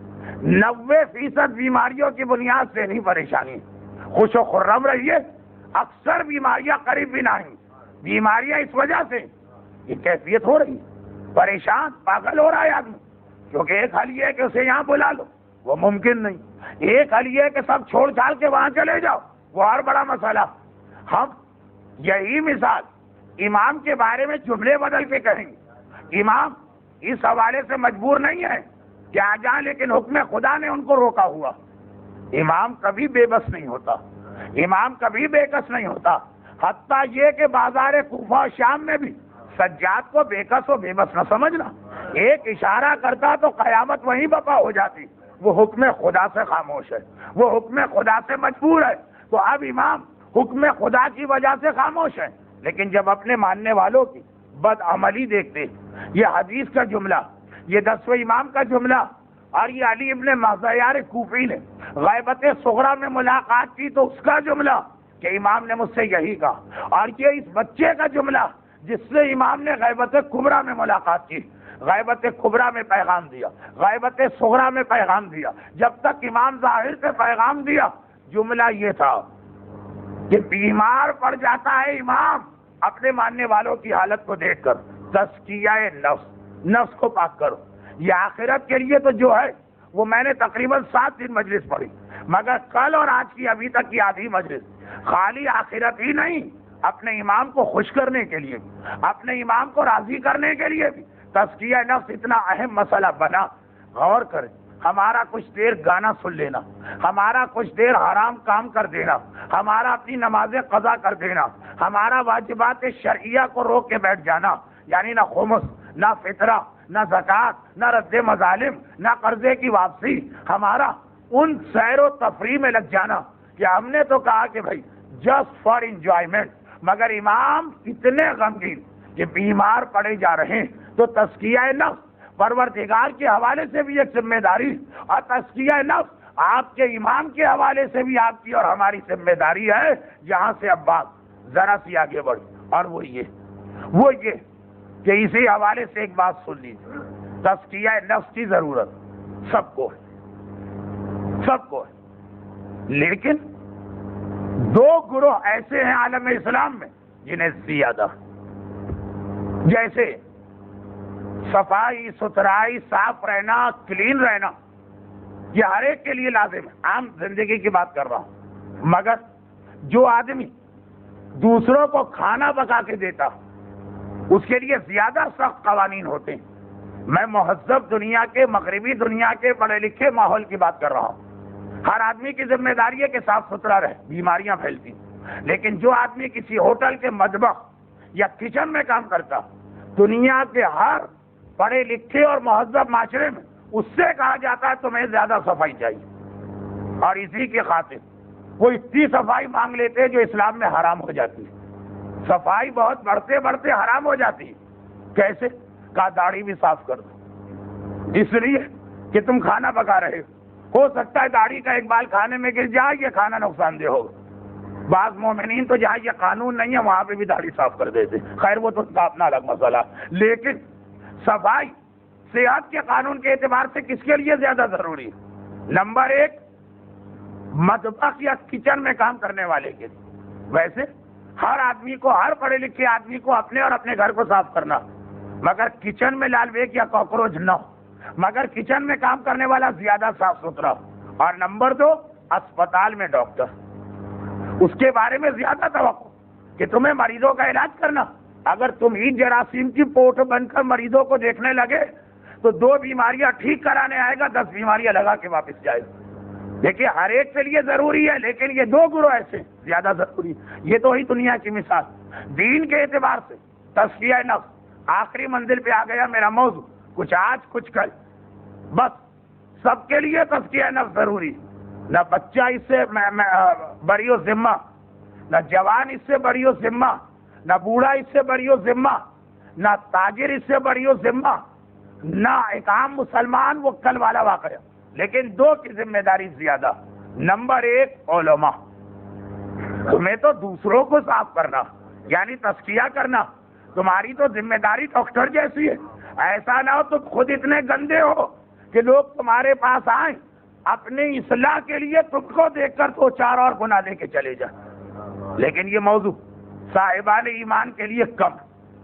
90% بیماریوں کی بنیاد سے نہیں پریشانی۔ خوش و خرم رہیے، اکثر بیماریاں قریب بھی نہیں، بیماریاں اس وجہ سے یہ کیفیت ہو رہی، پریشان پاگل ہو رہا ہے آدمی، کیونکہ ایک حل یہ ہے کہ اسے یہاں بلا لو، وہ ممکن نہیں، ایک حل یہ ہے کہ سب چھوڑ چھاڑ کے وہاں چلے جاؤ، وہ اور بڑا مسئلہ۔ ہم یہی مثال امام کے بارے میں جملے بدل کے کہیں گے، امام اس حوالے سے مجبور نہیں ہے کہ آ جائیں، لیکن حکم خدا نے ان کو روکا ہوا۔ امام کبھی بے بس نہیں ہوتا، امام کبھی بے کس نہیں ہوتا، حتیٰ یہ کہ بازار کوفہ و شام میں بھی سجاد کو بے کس و بے بس نہ سمجھنا، ایک اشارہ کرتا تو قیامت وہیں بپا ہو جاتی۔ وہ حکم خدا سے خاموش ہے، وہ حکم خدا سے مجبور ہے، تو اب امام حکم خدا کی وجہ سے خاموش ہے، لیکن جب اپنے ماننے والوں کی بدعملی دیکھتے، یہ حدیث کا جملہ، یہ 10ویں امام کا جملہ، اور یہ علی ابن مہذیار کوفی نے غیبت صغریٰ میں ملاقات کی تو اس کا جملہ کہ امام نے مجھ سے یہی کہا، اور یہ اس بچے کا جملہ جس سے امام نے غیبت کبریٰ میں ملاقات کی، غیبت کبریٰ میں پیغام دیا، غیبت صغریٰ میں پیغام دیا، جب تک امام ظاہر سے پیغام دیا، جملہ یہ تھا کہ بیمار پڑ جاتا ہے امام اپنے ماننے والوں کی حالت کو دیکھ کر، تزکیہ نفس، نفس کو پاک کرو۔ یہ آخرت کے لیے تو جو ہے وہ میں نے تقریباً 7 دن مجلس پڑھی، مگر کل اور آج کی ابھی تک کی آدھی مجلس خالی آخرت ہی نہیں، اپنے امام کو خوش کرنے کے لیے بھی، اپنے امام کو راضی کرنے کے لیے بھی تزکیہ نفس اتنا اہم مسئلہ بنا۔ غور کریں، ہمارا کچھ دیر گانا سن لینا، ہمارا کچھ دیر حرام کام کر دینا، ہمارا اپنی نمازیں قضا کر دینا، ہمارا واجبات شرعیہ کو روک کے بیٹھ جانا، یعنی نہ خمس، نہ فطرہ، نہ زکوٰۃ، نہ رد مظالم، نہ قرضے کی واپسی، ہمارا ان سیر و تفریح میں لگ جانا کہ ہم نے تو کہا کہ بھائی جسٹ فار انجوائمنٹ، مگر امام اتنے غمگین کہ بیمار پڑے جا رہے ہیں، تو تزکیہ نفس پروردگار کے حوالے سے بھی ایک ذمہ داری، اور تزکیہ نفس آپ کے امام کے حوالے سے بھی آپ کی اور ہماری ذمہ داری ہے۔ یہاں سے اب بات ذرا سی آگے بڑھی، اور وہ یہ کہ اسی حوالے سے ایک بات سن لیجیے، تزکیہ نفس کی ضرورت سب کو ہے، لیکن 2 گروہ ایسے ہیں عالم اسلام میں جنہیں زیادہ، جیسے صفائی ستھرائی، صاف رہنا، کلین رہنا، یہ ہر ایک کے لیے لازم ہے، عام زندگی کی بات کر رہا ہوں، مگر جو آدمی دوسروں کو کھانا پکا کے دیتا اس کے لیے زیادہ سخت قوانین ہوتے ہیں۔ میں مہذب دنیا کے، مغربی دنیا کے پڑھے لکھے ماحول کی بات کر رہا ہوں۔ ہر آدمی کی ذمہ داری ہے کہ صاف ستھرا رہے، بیماریاں پھیلتی، لیکن جو آدمی کسی ہوٹل کے مطبخ یا کچن میں کام کرتا، دنیا کے ہر پڑھے لکھے اور مہذب معاشرے میں اس سے کہا جاتا ہے تمہیں زیادہ صفائی چاہیے، اور اسی کی خاطر وہ اتنی صفائی مانگ لیتے ہیں جو اسلام میں حرام ہو جاتی ہے۔ صفائی بہت بڑھتے بڑھتے حرام ہو جاتی ہے۔ کیسے؟ کہا داڑھی بھی صاف کر دو، اس لیے کہ تم کھانا پکا رہے ہو سکتا ہے داڑھی کا ایک بال کھانے میں گر جائے، یہ کھانا نقصان دہ ہوگا۔ بعض مومنین تو جہاں یہ قانون نہیں ہے وہاں پہ بھی داڑھی صاف کر دیتے، خیر وہ تو اپنا الگ مسئلہ، لیکن صفائی صحت کے قانون کے اعتبار سے کس کے لیے زیادہ ضروری ہے؟ نمبر 1 مطبخ یا کچن میں کام کرنے والے کے لیے۔ ویسے ہر آدمی کو، ہر پڑھے لکھے آدمی کو اپنے اور اپنے گھر کو صاف کرنا، مگر کچن میں لال بیگ یا کاکروچ نہ ہو، مگر کچن میں کام کرنے والا زیادہ صاف ستھرا ہو۔ اور نمبر 2 اسپتال میں ڈاکٹر، اس کے بارے میں زیادہ توقع کہ تمہیں مریضوں کا علاج کرنا، اگر تم ہی جراثیم کی پوٹ بن کر مریضوں کو دیکھنے لگے تو 2 بیماریاں ٹھیک کرانے آئے گا، 10 بیماریاں لگا کے واپس جائے گا۔ دیکھیے ہر ایک کے لیے ضروری ہے، لیکن یہ 2 گروہ ایسے زیادہ ضروری، یہ تو ہی دنیا کی مثال۔ دین کے اعتبار سے تزکیہ نفس آخری منزل پہ آ گیا میرا موضوع، کچھ آج کچھ کل، بس سب کے لیے تزکیہ نفس ضروری، نہ بچہ اس سے بری و ذمہ، نہ جوان اس سے بری و ذمہ، نہ بوڑھا اس سے بری و ذمہ، نہ تاجر اس سے بری و ذمہ، نہ ایک عام مسلمان، وہ کل والا واقعہ، لیکن 2 کی ذمہ داری زیادہ۔ نمبر 1 علماء، تمہیں تو دوسروں کو صاف کرنا یعنی تزکیہ کرنا، تمہاری تو ذمہ داری ڈاکٹر جیسی ہے۔ ایسا نہ ہو تم خود اتنے گندے ہو کہ لوگ تمہارے پاس آئیں اپنی اصلاح کے لیے، تم کو دیکھ کر تو 4 اور گناہ دے کے چلے جائیں۔ لیکن یہ موضوع صاحبان ایمان کے لیے کم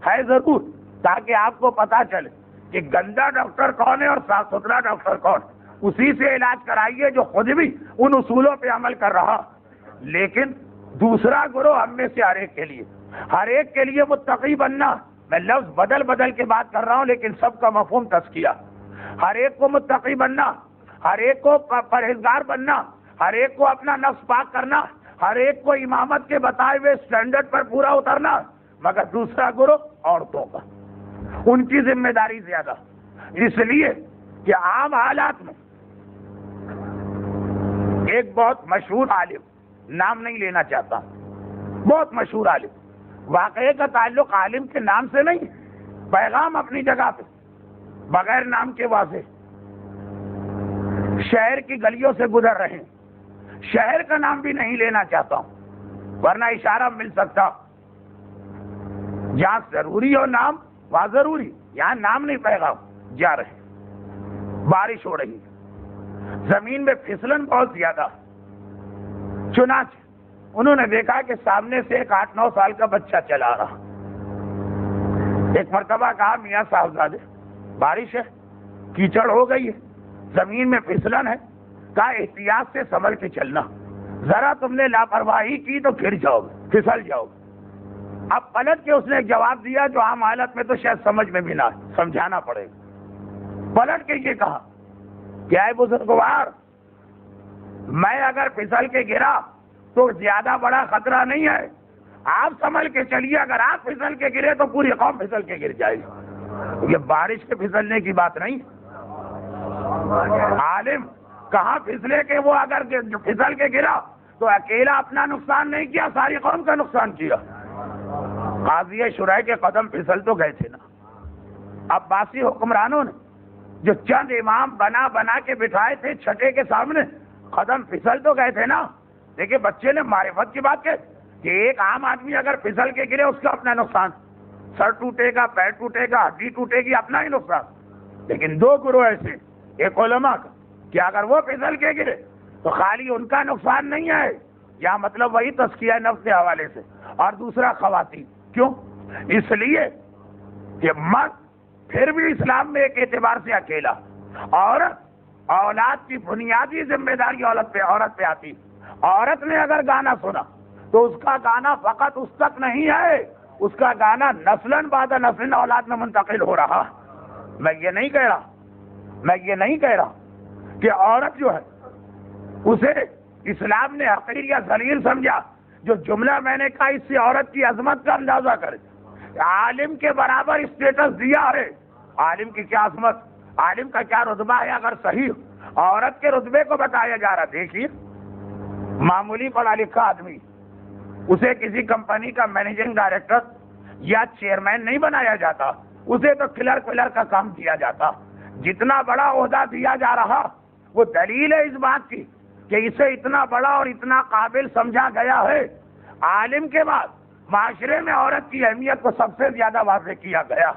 ہے ضرور، تاکہ آپ کو پتا چلے کہ گندا ڈاکٹر کون ہے اور صاف ستھرا ڈاکٹر کون، اسی سے علاج کرائیے جو خود بھی ان اصولوں پہ عمل کر رہا۔ لیکن دوسرا گروہ ہم میں سے ہر ایک کے لیے متقی بننا، میں لفظ بدل بدل کے بات کر رہا ہوں لیکن سب کا مفہوم تزکیہ. ہر ایک کو متقی بننا، ہر ایک کو پرہیزگار بننا، ہر ایک کو اپنا نفس پاک کرنا، ہر ایک کو امامت کے بتائے ہوئے سٹینڈرڈ پر پورا اترنا. مگر دوسرا گروہ عورتوں کا، ان کی ذمہ داری زیادہ، اس لیے کہ عام حالات میں ایک بہت مشہور عالم، نام نہیں لینا چاہتا، بہت مشہور عالم، واقعے کا تعلق عالم کے نام سے نہیں، پیغام اپنی جگہ پہ بغیر نام کے واضح، شہر کی گلیوں سے گزر رہے ہیں، شہر کا نام بھی نہیں لینا چاہتا ہوں ورنہ اشارہ مل سکتا، جہاں ضروری ہو نام وہاں ضروری، یہاں نام نہیں پیغام. جا رہے، بارش ہو رہی، زمین میں پھسلن بہت زیادہ، چنانچہ انہوں نے دیکھا کہ سامنے سے ایک 8-9 سال کا بچہ چلا رہا. ایک مرتبہ کہا میاں صاحبزادے بارش ہے، کیچڑ ہو گئی ہے، زمین میں پھسلن ہے، کہا احتیاط سے سنبھل کے چلنا، ذرا تم نے لاپرواہی کی تو گر جاؤ گے، پھسل جاؤ گے. اب پلٹ کے اس نے ایک جواب دیا جو عام حالت میں تو شاید سمجھ میں بھی نہ آئے، سمجھانا پڑے گا. پلٹ کے یہ کہا کہ اے بزرگوار، میں اگر پھسل کے گرا تو زیادہ بڑا خطرہ نہیں ہے، آپ سنبھل کے چلیے، اگر آپ پھسل کے گرے تو پوری قوم پھسل کے گر جائے گی. یہ بارش کے پھسلنے کی بات نہیں. عالم کہاں پھسلے کہ وہ اگر پھسل کے گرا تو اکیلا اپنا نقصان نہیں کیا، ساری قوم کا نقصان کیا. قاضی شرح کے قدم پھسل تو گئے تھے نا. عباسی حکمرانوں نے جو چند امام بنا بنا کے بٹھائے تھے چھٹے کے سامنے، قدم پھسل تو گئے تھے نا. دیکھیں بچے نے معرفت کی بات کی کہ ایک عام آدمی اگر پھسل کے گرے اس کا اپنا نقصان، سر ٹوٹے گا، پیر ٹوٹے گا، ہڈی ٹوٹے گی، اپنا ہی نقصان. لیکن دو گروہ ایسے، ایک علماء کا کہ اگر وہ پھسل کے گرے تو خالی ان کا نقصان نہیں ہے، یہاں مطلب وہی تزکیہ نفس کے حوالے سے، اور دوسرا خواتین. کیوں؟ اس لیے کہ مرد پھر بھی اسلام میں ایک اعتبار سے اکیلا، اور اولاد کی بنیادی ذمہ داری عورت پہ آتی. عورت نے اگر گانا سنا تو اس کا گانا فقط اس تک نہیں ہے، اس کا گانا نسلاً بعد نسل اولاد میں منتقل ہو رہا. میں یہ نہیں کہہ رہا کہ عورت جو ہے اسے اسلام نے حقیر یا ذلیل سمجھا. جو جملہ میں نے کہا اس سے عورت کی عظمت کا اندازہ کرے. عالم کے برابر اسٹیٹس دیا ہے. عالم کی کیا عظمت، عالم کا کیا رتبہ ہے اگر صحیح عورت کے رتبے کو بتایا جا رہا. دیکھیے معمولی پڑھا لکھا آدمی اسے کسی کمپنی کا مینیجنگ ڈائریکٹر یا چیئرمین نہیں بنایا جاتا، اسے تو کلرک کا کام دیا جاتا. جتنا بڑا عہدہ دیا جا رہا وہ دلیل ہے اس بات کی کہ اسے اتنا بڑا اور اتنا قابل سمجھا گیا ہے. عالم کے بعد معاشرے میں عورت کی اہمیت کو سب سے زیادہ واضح کیا گیا.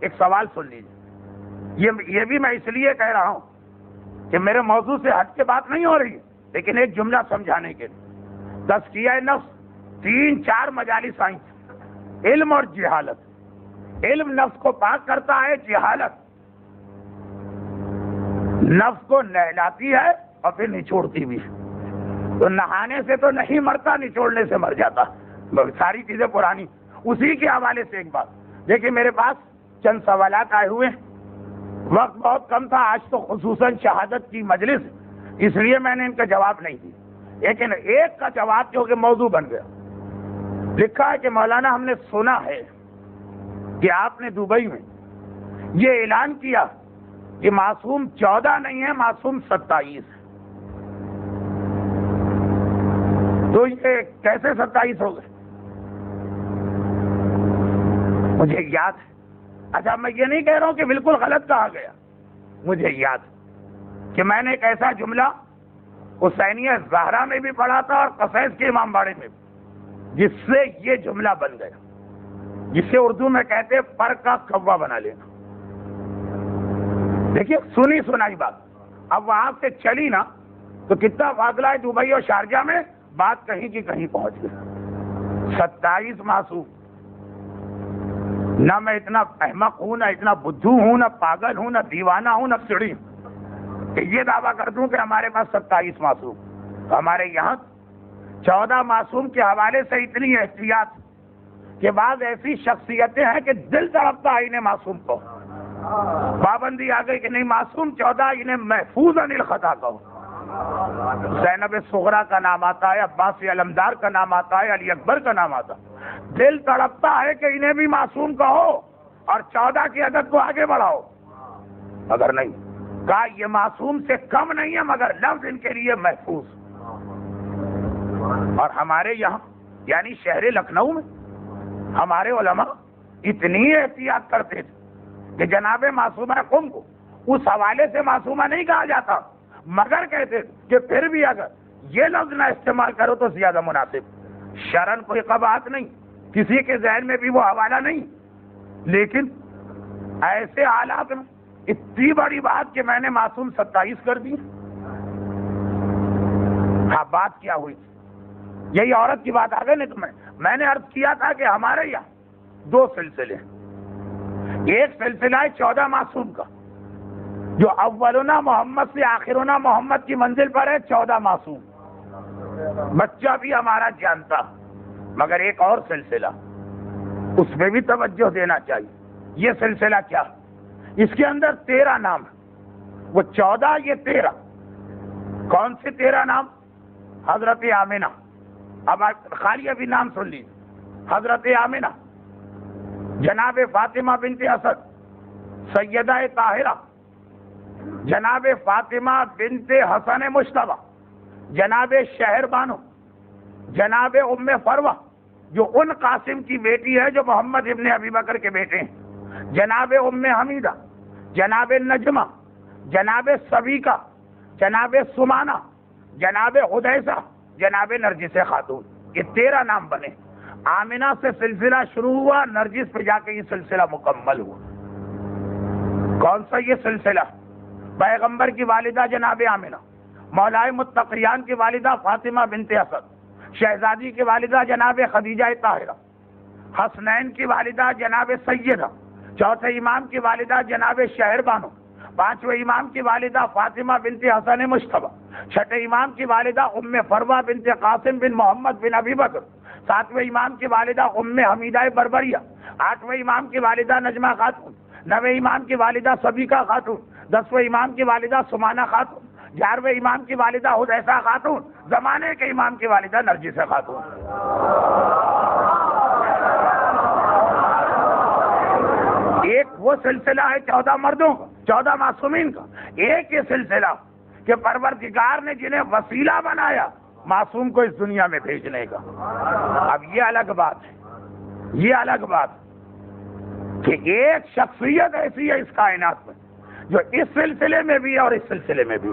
ایک سوال سن لیجیے، یہ بھی میں اس لیے کہہ رہا ہوں کہ میرے موضوع سے ہٹ کے بات نہیں ہو رہی، لیکن ایک جملہ سمجھانے کے لیے. تزکیہ نفس 3-4 مجالس آئیں، علم اور جہالت. علم نفس کو پاک کرتا ہے، جہالت نفس کو نہلاتی ہے اور پھر نچوڑتی بھی. تو نہانے سے تو نہیں مرتا، نچوڑنے سے مر جاتا. ساری چیزیں پرانی. اسی کے حوالے سے ایک بات دیکھیں، میرے پاس چند سوالات آئے ہوئے، وقت بہت کم تھا آج تو، خصوصاً شہادت کی مجلس، اس لیے میں نے ان کا جواب نہیں دی. لیکن ایک کا جواب جو کہ موضوع بن گیا. لکھا ہے کہ مولانا ہم نے سنا ہے کہ آپ نے دبئی میں یہ اعلان کیا کہ معصوم 14 نہیں ہے، معصوم 27 ہے. تو یہ کیسے 27 ہو گئے؟ مجھے یاد ہے. اچھا میں یہ نہیں کہہ رہا ہوں کہ بالکل غلط کہا گیا، مجھے یاد ہے کہ میں نے ایک ایسا جملہ حسینیہ زہرا میں بھی پڑھا تھا اور قصیص کے امام باڑے میں بھی، جس سے یہ جملہ بن گیا، جسے اردو میں کہتے پر کا کوا بنا لینا. دیکھیے سنی سنائی بات اب وہاں سے چلی نا تو کتنا فاصلہ ہے دبئی اور شارجہ میں، بات کہیں کی کہیں پہنچ گئی. 27 معصوم. نہ میں اتنا احمق ہوں، نہ اتنا بدھو ہوں، نہ پاگل ہوں، نہ دیوانہ ہوں، نہ سڑی ہوں کہ یہ دعویٰ کر دوں کہ ہمارے پاس 27 معصوم. ہمارے یہاں 14 معصوم کے حوالے سے اتنی احتیاط کہ بعض ایسی شخصیتیں ہیں کہ دل تڑپتا ہے انہیں معصوم کو، پابندی آ گئی کہ نہیں معصوم 14 انہیں محفوظ عن الخطا کہو. زینب صغرا کا نام آتا ہے، عباس علمدار کا نام آتا ہے، علی اکبر کا نام آتا ہے. دل تڑپتا ہے کہ انہیں بھی معصوم کہو اور 14 کی عدد کو آگے بڑھاؤ، مگر نہیں کہا یہ معصوم سے کم نہیں ہے مگر لفظ ان کے لیے محفوظ. اور ہمارے یہاں یعنی شہر لکھنؤ میں ہمارے علماء اتنی احتیاط کرتے تھے کہ جناب معصومہ قم کو اس حوالے سے معصومہ نہیں کہا جاتا، مگر کہتے کہ پھر بھی اگر یہ لفظ نہ استعمال کرو تو زیادہ مناسب. شرعن کوئی قباحت نہیں، کسی کے ذہن میں بھی وہ حوالہ نہیں، لیکن ایسے حالات میں اتنی بڑی بات کہ میں نے معصوم 27 کر دی. ہاں بات کیا ہوئی؟ یہی عورت کی بات آ گئی نہیں تو میں نے عرض کیا تھا کہ ہمارے یہاں 2 سلسلے، ایک سلسلہ ہے 14 معصوم کا جو اولنا محمد سے آخرنا محمد کی منزل پر ہے، 14 معصوم بچہ بھی ہمارا جانتا. مگر ایک اور سلسلہ اس میں بھی توجہ دینا چاہیے. یہ سلسلہ کیا؟ اس کے اندر 13 نام ہے، وہ 14 یہ 13. کون سے 13 نام؟ حضرت آمنہ، اب خالی ابھی نام سن لیجیے. حضرت آمنہ، جناب فاطمہ بنت اسد، سیدہ طاہرہ، جناب فاطمہ بنت حسن مجتبی، جناب شہر بانو، جناب ام فروہ جو ان قاسم کی بیٹی ہے جو محمد ابن ابی بکر کے بیٹے ہیں، جناب ام حمیدہ، جناب نجمہ، جناب سبیکہ، جناب سمانہ، جناب حدیثہ، جناب نرجس خاتون. یہ 13 نام بنے. آمنہ سے سلسلہ شروع ہوا، نرجس پہ جا کے یہ سلسلہ مکمل ہوا. کون سا یہ سلسلہ؟ پیغمبر کی والدہ جناب آمنہ، مولائے متقیان کی والدہ فاطمہ بنت اسد، شہزادی کی والدہ جناب خدیجہ طاہرہ، حسنین کی والدہ جناب سیدہ، چوتھے امام کی والدہ جناب شہر بانو، پانچویں امام کی والدہ فاطمہ بنت حسن مجتبی، چھٹے امام کی والدہ ام فروہ بنت قاسم بن محمد بن ابی بکر، ساتویں امام کی والدہ ام حمیدہ بربریہ، آٹھویں امام کی والدہ نجمہ خاتون، نویں امام کی والدہ سبیکہ خاتون، 10ویں امام کی والدہ سمانہ خاتون، 11ویں امام کی والدہ حدیثہ خاتون، زمانے کے امام کی والدہ نرجس خاتون. ایک وہ سلسلہ ہے 14 مردوں کا، 14 معصومین کا. ایک یہ سلسلہ کہ پروردگار نے جنہیں وسیلہ بنایا معصوم کو اس دنیا میں بھیجنے کا. اب یہ الگ بات ہے، یہ الگ بات کہ ایک شخصیت ایسی ہے اس کائنات میں جو اس سلسلے میں بھی اور اس سلسلے میں بھی،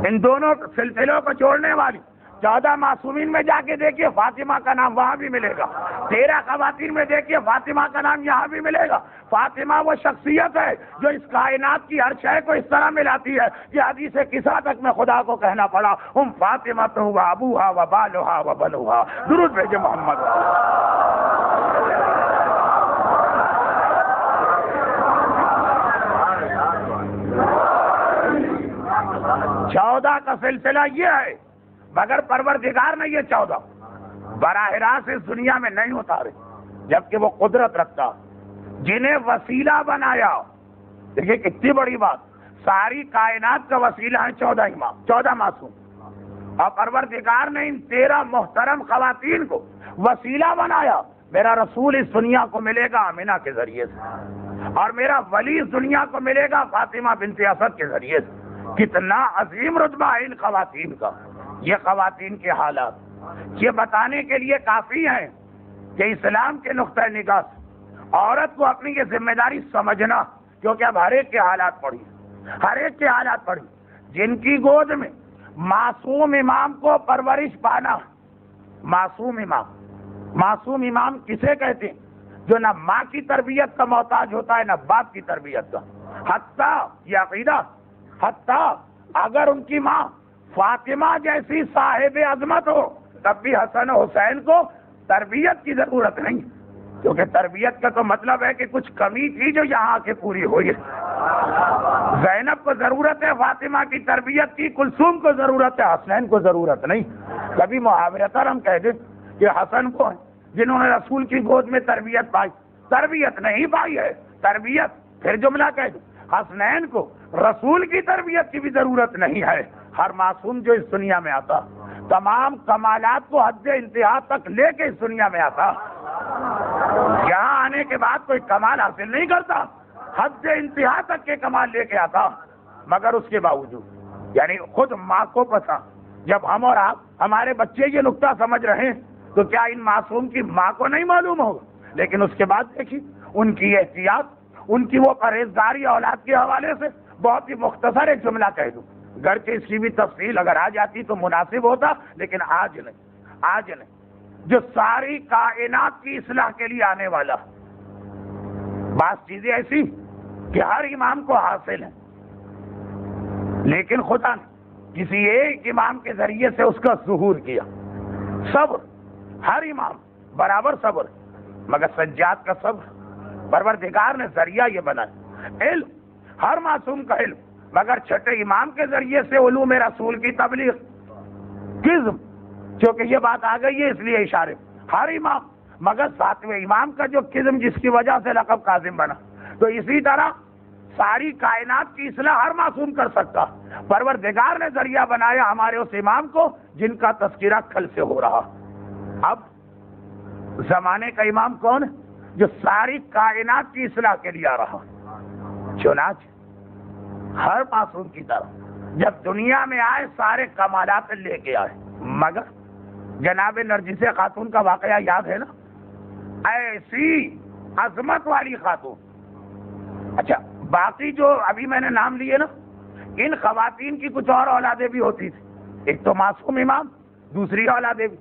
ان دونوں سلسلوں کو جوڑنے والی 14 معصومین میں جا کے دیکھیے فاطمہ کا نام وہاں بھی ملے گا، 13 خواتین میں دیکھیے فاطمہ کا نام یہاں بھی ملے گا. فاطمہ وہ شخصیت ہے جو اس کائنات کی ہر شے کو اس طرح ملاتی ہے کہ حدیث قصہ تک میں خدا کو کہنا پڑا ہم فاطمہ تو و ابوہا و بالہا و بنوہا. درود بھیجے محمد. 14 کا سلسلہ یہ ہے، مگر پروردگار نے یہ 14 براہ راست اس دنیا میں نہیں اتارے، جبکہ وہ قدرت رکھتا جنہیں وسیلہ بنایا. دیکھیے کتنی بڑی بات، ساری کائنات کا وسیلہ ہے 14 امام، 14 معصوم، اور پروردگار نے ان 13 محترم خواتین کو وسیلہ بنایا. میرا رسول اس دنیا کو ملے گا آمنہ کے ذریعے سے، اور میرا ولی اس دنیا کو ملے گا فاطمہ بنت اسد کے ذریعے سے. کتنا عظیم رتبہ ہے ان خواتین کا. یہ خواتین کے حالات یہ بتانے کے لیے کافی ہیں کہ اسلام کے نقطۂ نگاہ سے عورت کو اپنی یہ ذمہ داری سمجھنا، کیونکہ اب ہر ایک کے حالات پڑھی، ہر ایک کے حالات پڑھی. جن کی گود میں معصوم امام کو پرورش پانا، معصوم امام، معصوم امام کسے کہتے ہیں؟ جو نہ ماں کی تربیت کا محتاج ہوتا ہے نہ باپ کی تربیت کا. حتیٰ یہ عقیدہ، حتیٰ اگر ان کی ماں فاطمہ جیسی صاحب عظمت ہو تب بھی حسن و حسین کو تربیت کی ضرورت نہیں، کیونکہ تربیت کا تو مطلب ہے کہ کچھ کمی تھی جو یہاں آ کے پوری ہوئی. زینب کو ضرورت ہے فاطمہ کی تربیت کی، کلثوم کو ضرورت ہے، حسنین کو ضرورت نہیں. کبھی محاورتاً ہم کہہ دیں کہ حسن کو جنہوں نے رسول کی گود میں تربیت پائی؟ تربیت نہیں پائی ہے، تربیت پھر جملہ کہہ دو، حسنین کو رسول کی تربیت کی بھی ضرورت نہیں ہے۔ ہر معصوم جو اس دنیا میں آتا تمام کمالات کو حد انتہا تک لے کے اس دنیا میں آتا، یہاں آنے کے بعد کوئی کمال حاصل نہیں کرتا، حد انتہا تک کے کمال لے کے آتا، مگر اس کے باوجود یعنی خود ماں کو پتا، جب ہم اور آپ ہمارے بچے یہ نقطہ سمجھ رہے ہیں تو کیا ان معصوم کی ماں کو نہیں معلوم ہوگا؟ لیکن اس کے بعد دیکھیے ان کی احتیاط، ان کی وہ پرہیزگاری اولاد کے حوالے سے بہت ہی مختصر ایک جملہ کہہ دوں، گرچہ اس کی بھی تفصیل اگر آ جاتی تو مناسب ہوتا، لیکن آج نہیں، جو ساری کائنات کی اصلاح کے لیے آنے والا بعض چیزیں ایسی کہ ہر امام کو حاصل ہیں، لیکن خدا نے کسی ایک امام کے ذریعے سے اس کا ظہور کیا۔ صبر، ہر امام برابر صبر، مگر سجاد کا صبر پروردگار نے ذریعہ یہ بنایا۔ علم، ہر معصوم کا علم، مگر چھٹے امام کے ذریعے سے علوم رسول کی تبلیغ۔ قسم، چونکہ یہ بات آ گئی ہے اس لیے اشارے، ہر امام، مگر ساتویں امام کا جو قسم جس کی وجہ سے لقب کاظم بنا، تو اسی طرح ساری کائنات کی اصلاح ہر معصوم کر سکتا، پروردگار نے ذریعہ بنایا ہمارے اس امام کو جن کا تذکرہ کل سے ہو رہا۔ اب زمانے کا امام کون ہے؟ جو ساری کائنات کی اصلاح کے لیے آ رہا۔ چنانچہ ہر معصوم کی طرح جب دنیا میں آئے سارے کمالات لے کے آئے، مگر جناب نرجس خاتون کا واقعہ یاد ہے نا؟ ایسی عظمت والی خاتون۔ اچھا، باقی جو ابھی میں نے نام لیے نا، ان خواتین کی کچھ اور اولادیں بھی ہوتی تھی، ایک تو معصوم امام، دوسری اولادیں بھی،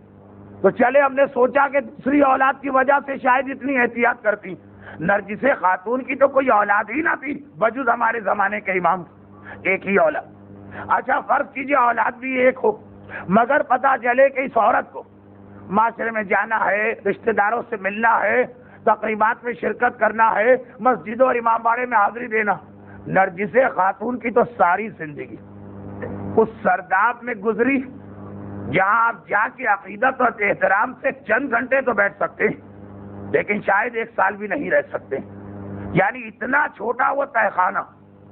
تو چلے ہم نے سوچا کہ دوسری اولاد کی وجہ سے شاید اتنی احتیاط کرتی، نرجس خاتون کی تو کوئی اولاد ہی نہ تھی بجز ہمارے زمانے کے امام، ایک ہی اولاد۔ اچھا فرض کیجیے اولاد بھی ایک ہو، مگر پتہ چلے کہ اس عورت کو معاشرے میں جانا ہے، رشتہ داروں سے ملنا ہے، تقریبات میں شرکت کرنا ہے، مسجدوں اور امام باڑے میں حاضری دینا۔ نرجس خاتون کی تو ساری زندگی اس سرداب میں گزری جہاں آپ جا کے عقیدت اور احترام سے چند گھنٹے تو بیٹھ سکتے ہیں، لیکن شاید 1 سال بھی نہیں رہ سکتے۔ یعنی اتنا چھوٹا وہ تہہ خانہ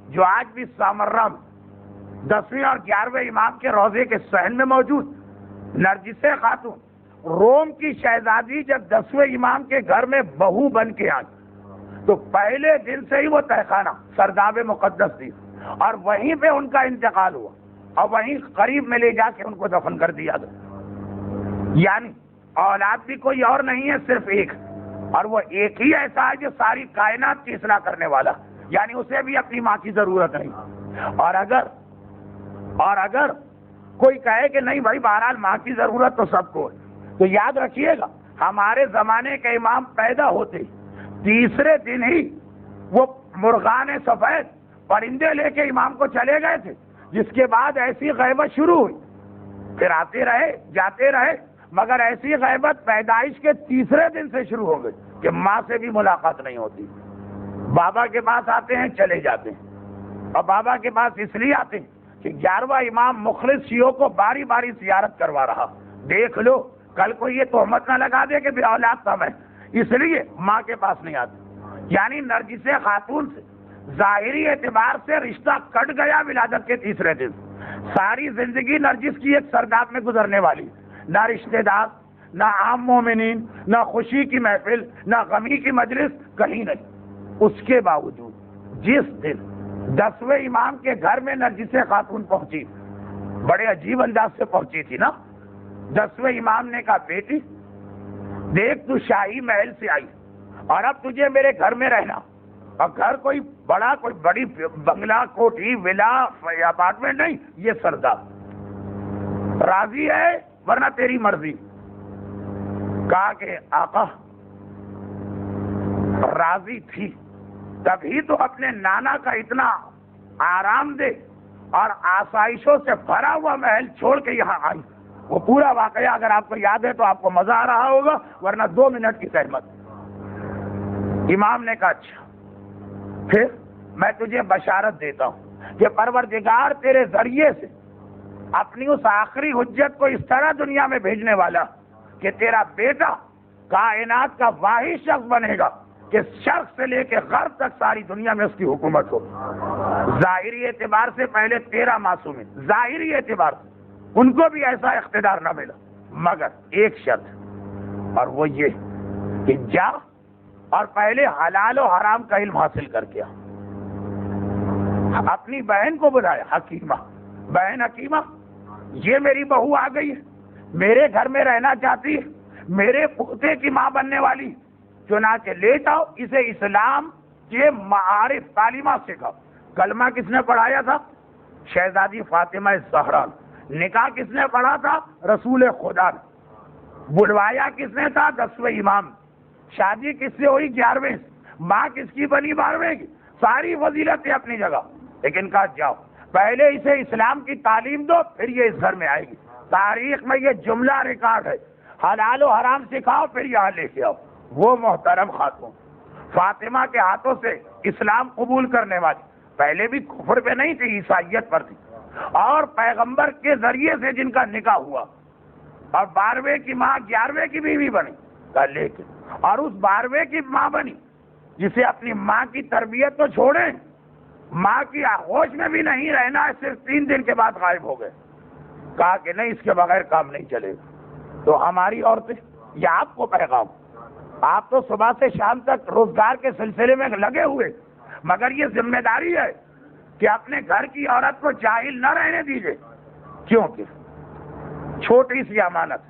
جو آج بھی سامرہ میں 10ویں اور 11ویں امام کے روضے کے صحن میں موجود، نرجس خاتون روم کی شہزادی جب 10ویں امام کے گھر میں بہو بن کے آئی تو پہلے دن سے ہی وہ تہہ خانہ سرداب مقدس تھی، اور وہیں پہ ان کا انتقال ہوا اور وہیں قریب میں لے جا کے ان کو دفن کر دیا گیا۔ یعنی اولاد بھی کوئی اور نہیں ہے، صرف ایک، اور وہ ایک ہی ایسا ہے جو ساری کائنات کی اصلاح کرنے والا، یعنی اسے بھی اپنی ماں کی ضرورت نہیں۔ اور اگر کوئی کہے کہ نہیں بھائی بہرحال ماں کی ضرورت تو سب کو ہے، تو یاد رکھیے گا ہمارے زمانے کے امام پیدا ہوتے تیسرے دن ہی وہ مرغان سفید پرندے لے کے امام کو چلے گئے تھے، جس کے بعد ایسی غیبت شروع ہوئی، پھر آتے رہے جاتے رہے، مگر ایسی غیبت پیدائش کے تیسرے دن سے شروع ہو گئی کہ ماں سے بھی ملاقات نہیں ہوتی۔ بابا کے پاس آتے ہیں چلے جاتے ہیں، اور بابا کے پاس اس لیے آتے ہیں کہ 11واں امام مخلص شیعوں کو باری باری زیارت کروا رہا، دیکھ لو کل کو یہ تہمت نہ لگا دے کہ بے اولاد کم ہے، اس لیے ماں کے پاس نہیں آتے۔ یعنی نرجس خاتون سے ظاہری اعتبار سے رشتہ کٹ گیا ولادت کے تیسرے دن، ساری زندگی نرجس کی ایک سرداب میں گزرنے والی، نہ رشتہ دار، نہ عام مومنین، نہ خوشی کی محفل، نہ غمی کی مجلس، کہیں نہیں۔ اس کے باوجود جس دن 10ویں امام کے گھر میں نرجس خاتون پہنچی، بڑے عجیب انداز سے پہنچی تھی نا۔ 10ویں امام نے کہا بیٹی دیکھ تو شاہی محل سے آئی اور اب تجھے میرے گھر میں رہنا، اور گھر کوئی بڑی بنگلہ کوٹھی ولا اپارٹمنٹ نہیں، یہ سرداب، راضی ہے ورنہ تیری مرضی۔ کہا کہ آقا راضی تھی تبھی تو اپنے نانا کا اتنا آرام دہ اور آسائشوں سے بھرا ہوا محل چھوڑ کے یہاں آئی۔ وہ پورا واقعہ اگر آپ کو یاد ہے تو آپ کو مزہ آ رہا ہوگا، ورنہ 2 منٹ کی زحمت۔ امام نے کہا اچھا پھر میں تجھے بشارت دیتا ہوں کہ پروردگار تیرے ذریعے سے اپنی اس آخری حجت کو اس طرح دنیا میں بھیجنے والا کہ تیرا بیٹا کائنات کا واحد شخص بنے گا کہ شرق سے لے کے غرب تک ساری دنیا میں اس کی حکومت ہو. ظاہری اعتبار سے پہلے 13 معصومین ظاہری اعتبار سے ان کو بھی ایسا اقتدار نہ ملا، مگر ایک شرط، اور وہ یہ کہ جا اور پہلے حلال و حرام کا علم حاصل کر کے آ. اپنی بہن کو بلایا، حکیمہ، بہن حکیمہ یہ میری بہو آ گئی ہے، میرے گھر میں رہنا چاہتی ہے، میرے پوتے کی ماں بننے والی، چنانچہ لے جاؤ اسے اسلام کے معارف تعلیمات سکھاؤ. کلمہ کس نے پڑھایا تھا؟ شہزادی فاطمہ زہرا. نکاح کس نے پڑھا تھا؟ رسول خدا نے. بلوایا کس نے تھا؟ 10ویں امام. شادی کس سے ہوئی؟ 11ویں. ماں کس کی بنی؟ 12ویں کی. ساری فضیلتیں اپنی جگہ، لیکن کہا جاؤ پہلے اسے اسلام کی تعلیم دو، پھر یہ اس گھر میں آئے گی. تاریخ میں یہ جملہ ریکارڈ ہے، حلال و حرام سکھاؤ پھر یہاں لے کے آؤ. وہ محترم خاتون فاطمہ کے ہاتھوں سے اسلام قبول کرنے والی، پہلے بھی کفر پہ نہیں تھی، عیسائیت پر تھی، اور پیغمبر کے ذریعے سے جن کا نکاح ہوا، اور 12ویں کی ماں 11ویں کی بیوی بنی. لیکن اور اس 12ویں کی ماں بنی جسے اپنی ماں کی تربیت تو چھوڑیں، ماں کی آغوش میں بھی نہیں رہنا ہے، صرف 3 دن کے بعد غائب ہو گئے. کہا کہ نہیں، اس کے بغیر کام نہیں چلے گا. تو ہماری عورتیں، یہ آپ کو پیغام، آپ تو صبح سے شام تک روزگار کے سلسلے میں لگے ہوئے، مگر یہ ذمہ داری ہے کہ اپنے گھر کی عورت کو جاہل نہ رہنے دیجیے. کیونکہ چھوٹی سی امانت،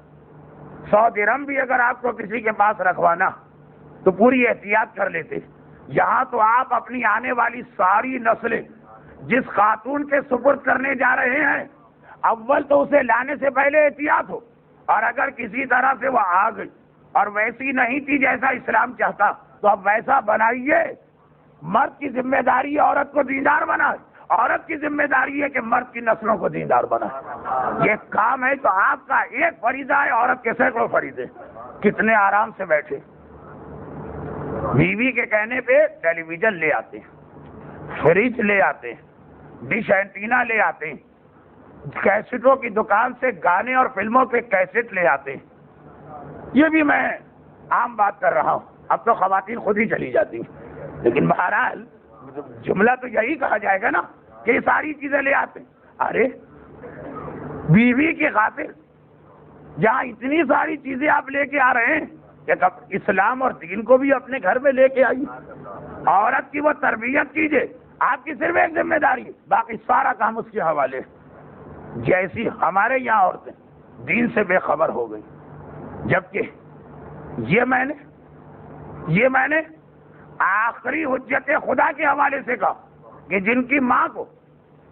100 درہم بھی اگر آپ کو کسی کے پاس رکھوانا تو پوری احتیاط کر لیتے. یہاں تو آپ اپنی آنے والی ساری نسلیں جس خاتون کے سپرد کرنے جا رہے ہیں، اول تو اسے لانے سے پہلے احتیاط ہو، اور اگر کسی طرح سے وہ آ گئی اور ویسی نہیں تھی جیسا اسلام چاہتا تو اب ویسا بنائیے. مرد کی ذمہ داری ہے عورت کو دیندار بنائے، عورت کی ذمہ داری ہے کہ مرد کی نسلوں کو دیندار بنائے. یہ کام ہے تو آپ کا ایک فریضہ ہے، عورت کے سینکڑوں فریضے. کتنے آرام سے بیٹھے، بیوی کے کہنے پہ ٹیلی ویژن لے آتے ہیں، فریج لے آتے ہیں، ڈش اینٹینا لے آتے ہیں، کیسٹوں کی دکان سے گانے اور فلموں کے کیسٹ لے آتے ہیں. یہ بھی میں عام بات کر رہا ہوں، اب تو خواتین خود ہی چلی جاتی ہیں، لیکن بہرحال جملہ تو یہی کہا جائے گا نا کہ یہ ساری چیزیں لے آتے ہیں. ارے بیوی کی خاطر جہاں اتنی ساری چیزیں آپ لے کے آ رہے ہیں، کہ اسلام اور دین کو بھی اپنے گھر میں لے کے آئیے، عورت کی وہ تربیت کیجیے. آپ کی صرف ایک ذمہ داری ہے، باقی سارا کام اس کے حوالے. جیسی ہمارے یہاں عورتیں دین سے بے خبر ہو گئی، جبکہ یہ میں نے آخری حجت خدا کے حوالے سے کہا کہ جن کی ماں کو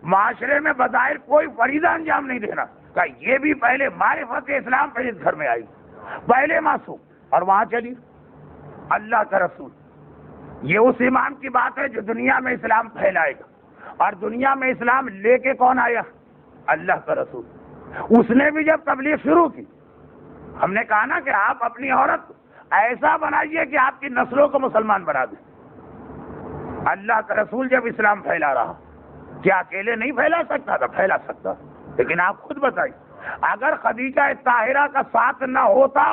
معاشرے میں بظاہر کوئی فریضہ انجام نہیں دینا، کہ یہ بھی پہلے معرفت اسلام پہ اس گھر میں آئی، پہلے معصوم، اور وہاں چلی اللہ کا رسول. یہ اس امام کی بات ہے جو دنیا میں اسلام پھیلائے گا، اور دنیا میں اسلام لے کے کون آیا؟ اللہ کا رسول. اس نے بھی جب تبلیغ شروع کی، ہم نے کہا نا کہ آپ اپنی عورت ایسا بنائیے کہ آپ کی نسلوں کو مسلمان بنا دیں. اللہ کا رسول جب اسلام پھیلا رہا، کیا اکیلے نہیں پھیلا سکتا تھا؟ پھیلا سکتا. لیکن آپ خود بتائیے، اگر خدیجہ طاہرہ کا ساتھ نہ ہوتا،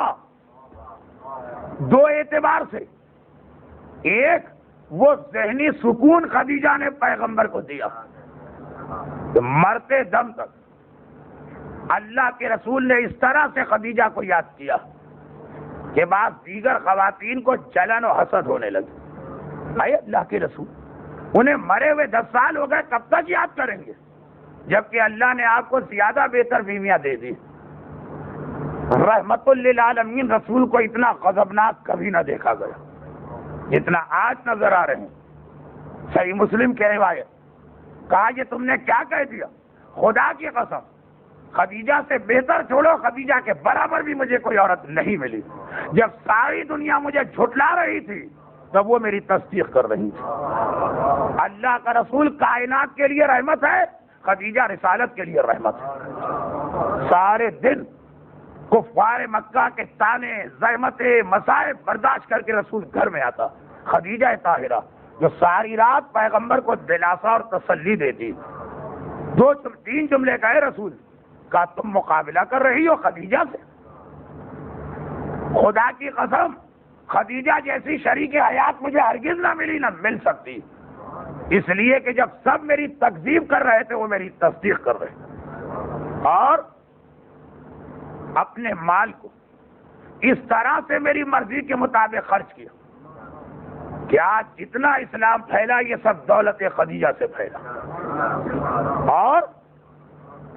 2 اعتبار سے، ایک وہ ذہنی سکون خدیجہ نے پیغمبر کو دیا کہ مرتے دم تک اللہ کے رسول نے اس طرح سے خدیجہ کو یاد کیا کہ بعض دیگر خواتین کو جلن و حسد ہونے لگی. اے اللہ کے رسول، انہیں مرے ہوئے 10 سال ہو گئے، کب تک یاد کریں گے؟ جبکہ اللہ نے آپ کو زیادہ بہتر بیویاں دے دی. رحمت للعالمین رسول کو اتنا غضبناک کبھی نہ دیکھا گیا جتنا آج نظر آ رہے ہیں. صحیح مسلم کی روایت، کہا یہ تم نے کیا کہہ دیا؟ خدا کی قسم، خدیجہ سے بہتر چھوڑو، خدیجہ کے برابر بھی مجھے کوئی عورت نہیں ملی. جب ساری دنیا مجھے جھٹلا رہی تھی تب وہ میری تصدیق کر رہی تھی. اللہ کا رسول کائنات کے لیے رحمت ہے، خدیجہ رسالت کے لیے رحمت ہے. سارے دن کفار مکہ کے تانے، زحمتیں، مصائب برداشت کر کے رسول گھر میں آتا. خدیجہ طاہرہ جو ساری رات پیغمبر کو دلاسا اور تسلی دیتی. 2-3 جملے کہے رسول، کہا تم مقابلہ کر رہی ہو خدیجہ سے؟ خدا کی قسم خدیجہ جیسی شریک حیات مجھے ہرگز نہ ملی، نہ مل سکتی، اس لیے کہ جب سب میری تکذیب کر رہے تھے وہ میری تصدیق کر رہے تھے، اور اپنے مال کو اس طرح سے میری مرضی کے مطابق خرچ کیا کہ آج جتنا اسلام پھیلا یہ سب دولت خدیجہ سے پھیلا، اور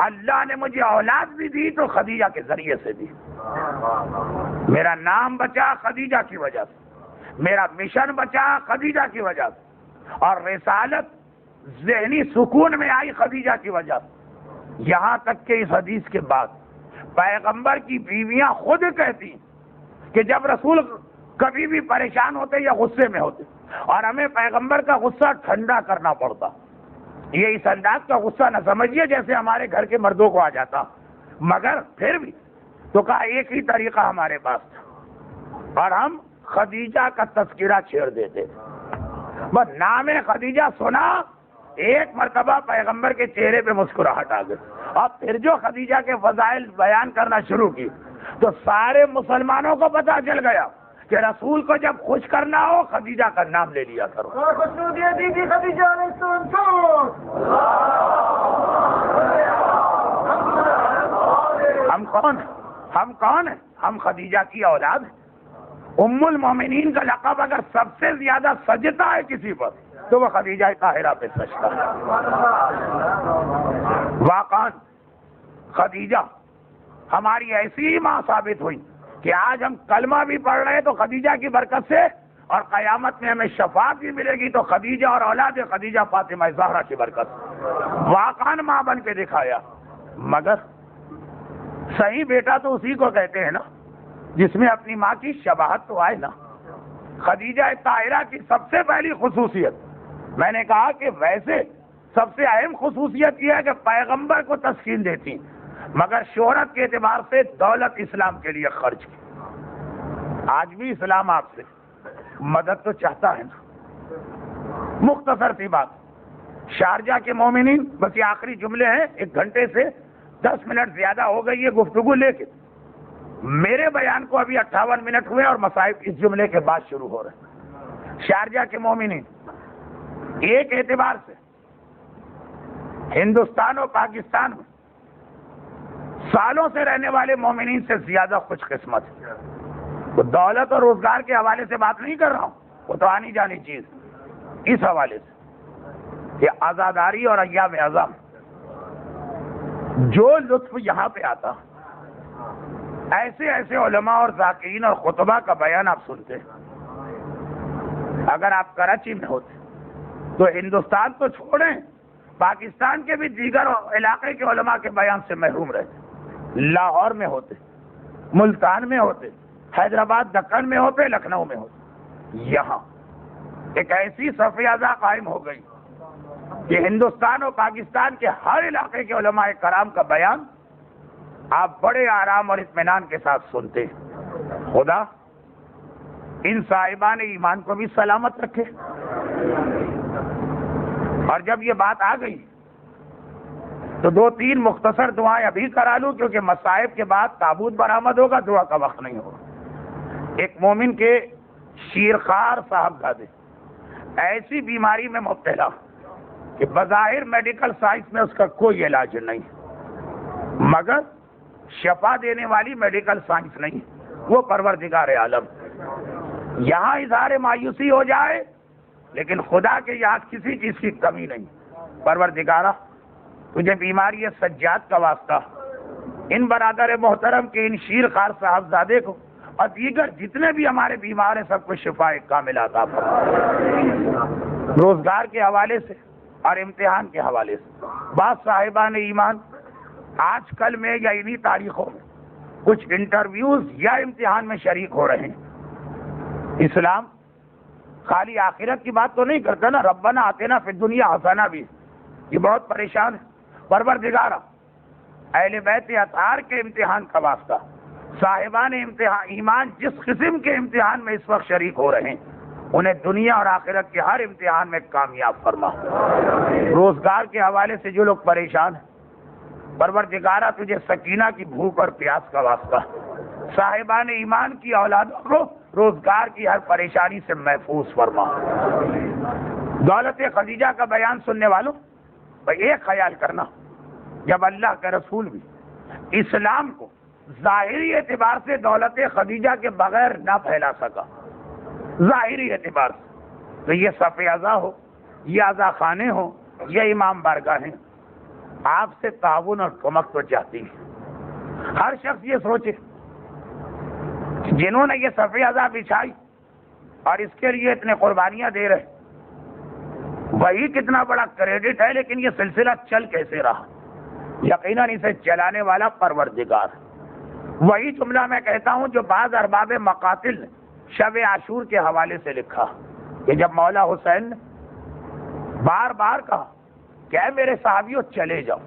اللہ نے مجھے اولاد بھی دی تو خدیجہ کے ذریعے سے دی، میرا نام بچا خدیجہ کی وجہ سے، میرا مشن بچا خدیجہ کی وجہ سے، اور رسالت ذہنی سکون میں آئی خدیجہ کی وجہ سے، یہاں تک کہ اس حدیث کے بعد پیغمبر کی بیویاں خود کہتی کہ جب رسول کبھی بھی پریشان ہوتے یا غصے میں ہوتے اور ہمیں پیغمبر کا غصہ ٹھنڈا کرنا پڑتا، یہ اس انداز کا غصہ نہ سمجھیے جیسے ہمارے گھر کے مردوں کو آ جاتا، مگر پھر بھی تو کہا ایک ہی طریقہ ہمارے پاس تھا، اور ہم خدیجہ کا تذکرہ چھیڑ دیتے، بس نام خدیجہ سنا ایک مرتبہ پیغمبر کے چہرے پہ مسکراہٹ آ گئی، اور پھر جو خدیجہ کے فضائل بیان کرنا شروع کی تو سارے مسلمانوں کو پتہ چل گیا کہ رسول کو جب خوش کرنا ہو خدیجہ کا نام لے لیا کرو۔ ہم کون ہیں؟ ہم خدیجہ کی اولاد ہیں۔ ام المومنین کا لقب اگر سب سے زیادہ سجتا ہے کسی پر تو وہ خدیجہ طاہرہ پہ سجتا ہے۔ واقعاً خدیجہ ہماری ایسی ماں ثابت ہوئی کہ آج ہم کلمہ بھی پڑھ رہے تو خدیجہ کی برکت سے، اور قیامت میں ہمیں شفاعت بھی ملے گی تو خدیجہ اور اولاد خدیجہ فاطمہ زہرا کی برکت سے۔ واقعاً ماں بن کے دکھایا، مگر صحیح بیٹا تو اسی کو کہتے ہیں نا جس میں اپنی ماں کی شباہت تو آئے نا۔ خدیجہ طاہرہ کی سب سے پہلی خصوصیت میں نے کہا کہ ویسے سب سے اہم خصوصیت یہ ہے کہ پیغمبر کو تسکین دیتی، مگر شہرت کے اعتبار سے دولت اسلام کے لیے خرچ کی۔ آج بھی اسلام آپ سے مدد تو چاہتا ہے نا۔ مختصر سی بات، شارجہ کے مومنین، بس یہ آخری جملے ہیں، 1 گھنٹے سے 10 منٹ زیادہ ہو گئی ہے گفتگو، لیکن میرے بیان کو ابھی 58 منٹ ہوئے اور مصائب اس جملے کے بعد شروع ہو رہے ہیں۔ شارجہ کے مومنین ایک اعتبار سے ہندوستان اور پاکستان میں سالوں سے رہنے والے مومنین سے زیادہ خوش قسمت ہے۔ وہ دولت اور روزگار کے حوالے سے بات نہیں کر رہا ہوں، وہ تو آنی جانی چیز، اس حوالے سے کہ آزاداری اور ایام اعظم جو لطف یہاں پہ آتا، ایسے ایسے علماء اور ذاکرین اور خطبہ کا بیان آپ سنتے، اگر آپ کراچی میں ہوتے تو ہندوستان تو چھوڑیں، پاکستان کے بھی دیگر علاقے کے علماء کے بیان سے محروم رہتے، لاہور میں ہوتے، ملتان میں ہوتے، حیدرآباد دکن میں ہوتے، لکھنؤ میں ہوتے، یہاں ایک ایسی صف اعضا قائم ہو گئی کہ ہندوستان اور پاکستان کے ہر علاقے کے علماء کرام کا بیان آپ بڑے آرام اور اطمینان کے ساتھ سنتے۔ خدا ان صاحبان ایمان کو بھی سلامت رکھے۔ اور جب یہ بات آ گئی تو 2-3 مختصر دعائیں ابھی کرا لوں کیونکہ مصائب کے بعد تابوت برآمد ہوگا، دعا کا وقت نہیں ہوگا۔ ایک مومن کے شیرخوار صاحبزادے ایسی بیماری میں مبتلا کہ بظاہر میڈیکل سائنس میں اس کا کوئی علاج نہیں، مگر شفا دینے والی میڈیکل سائنس نہیں، وہ پروردگار عالم۔ یہاں اظہار مایوسی ہو جائے لیکن خدا کے یہاں کسی چیز کی کمی نہیں۔ پروردگارہ تجھے بیماری سجاد کا واسطہ ان برادر محترم کے ان شیرخوار صاحبزادے کو اور دیگر جتنے بھی ہمارے بیمار ہیں سب کو شفا کاملہ عطا فرما۔ روزگار کے حوالے سے اور امتحان کے حوالے سے بعض صاحبان ایمان آج کل میں یا انہی تاریخوں میں کچھ انٹرویوز یا امتحان میں شریک ہو رہے ہیں۔ اسلام خالی آخرت کی بات تو نہیں کرتا نا، ربنا آتنا فی الدنیا حسنہ بھی، یہ بہت پریشان ہے۔ پروردگارہ اہل بیت اطہار کے امتحان کا واسطہ صاحبان امتحان ایمان جس قسم کے امتحان میں اس وقت شریک ہو رہے ہیں انہیں دنیا اور آخرت کے ہر امتحان میں کامیاب فرما۔ روزگار کے حوالے سے جو لوگ پریشان ہیں پروردگارہ تجھے سکینہ کی بھوک اور پیاس کا واسطہ صاحبان ایمان کی اولادوں کو روزگار کی ہر پریشانی سے محفوظ فرما۔ دولت خدیجہ کا بیان سننے والوں بھائی ایک خیال کرنا، جب اللہ کا رسول بھی اسلام کو ظاہری اعتبار سے دولت خدیجہ کے بغیر نہ پھیلا سکا، ظاہری اعتبار سے، تو یہ صف عزا ہو، یہ عزا خانے ہو، یہ امام بارگاہیں آپ سے تعاون اور کمک تو چاہتی ہیں۔ ہر شخص یہ سوچے جنہوں نے یہ صف عزا بچھائی اور اس کے لیے اتنے قربانیاں دے رہے، وہی کتنا بڑا کریڈٹ ہے، لیکن یہ سلسلہ چل کیسے رہا؟ یقیناً اسے چلانے والا پروردگار ہے۔ وہی جملہ میں کہتا ہوں جو بعض ارباب مقاتل نے شب عاشور کے حوالے سے لکھا کہ جب مولا حسین نے بار بار کہا کہ اے میرے صحابیوں چلے جاؤ،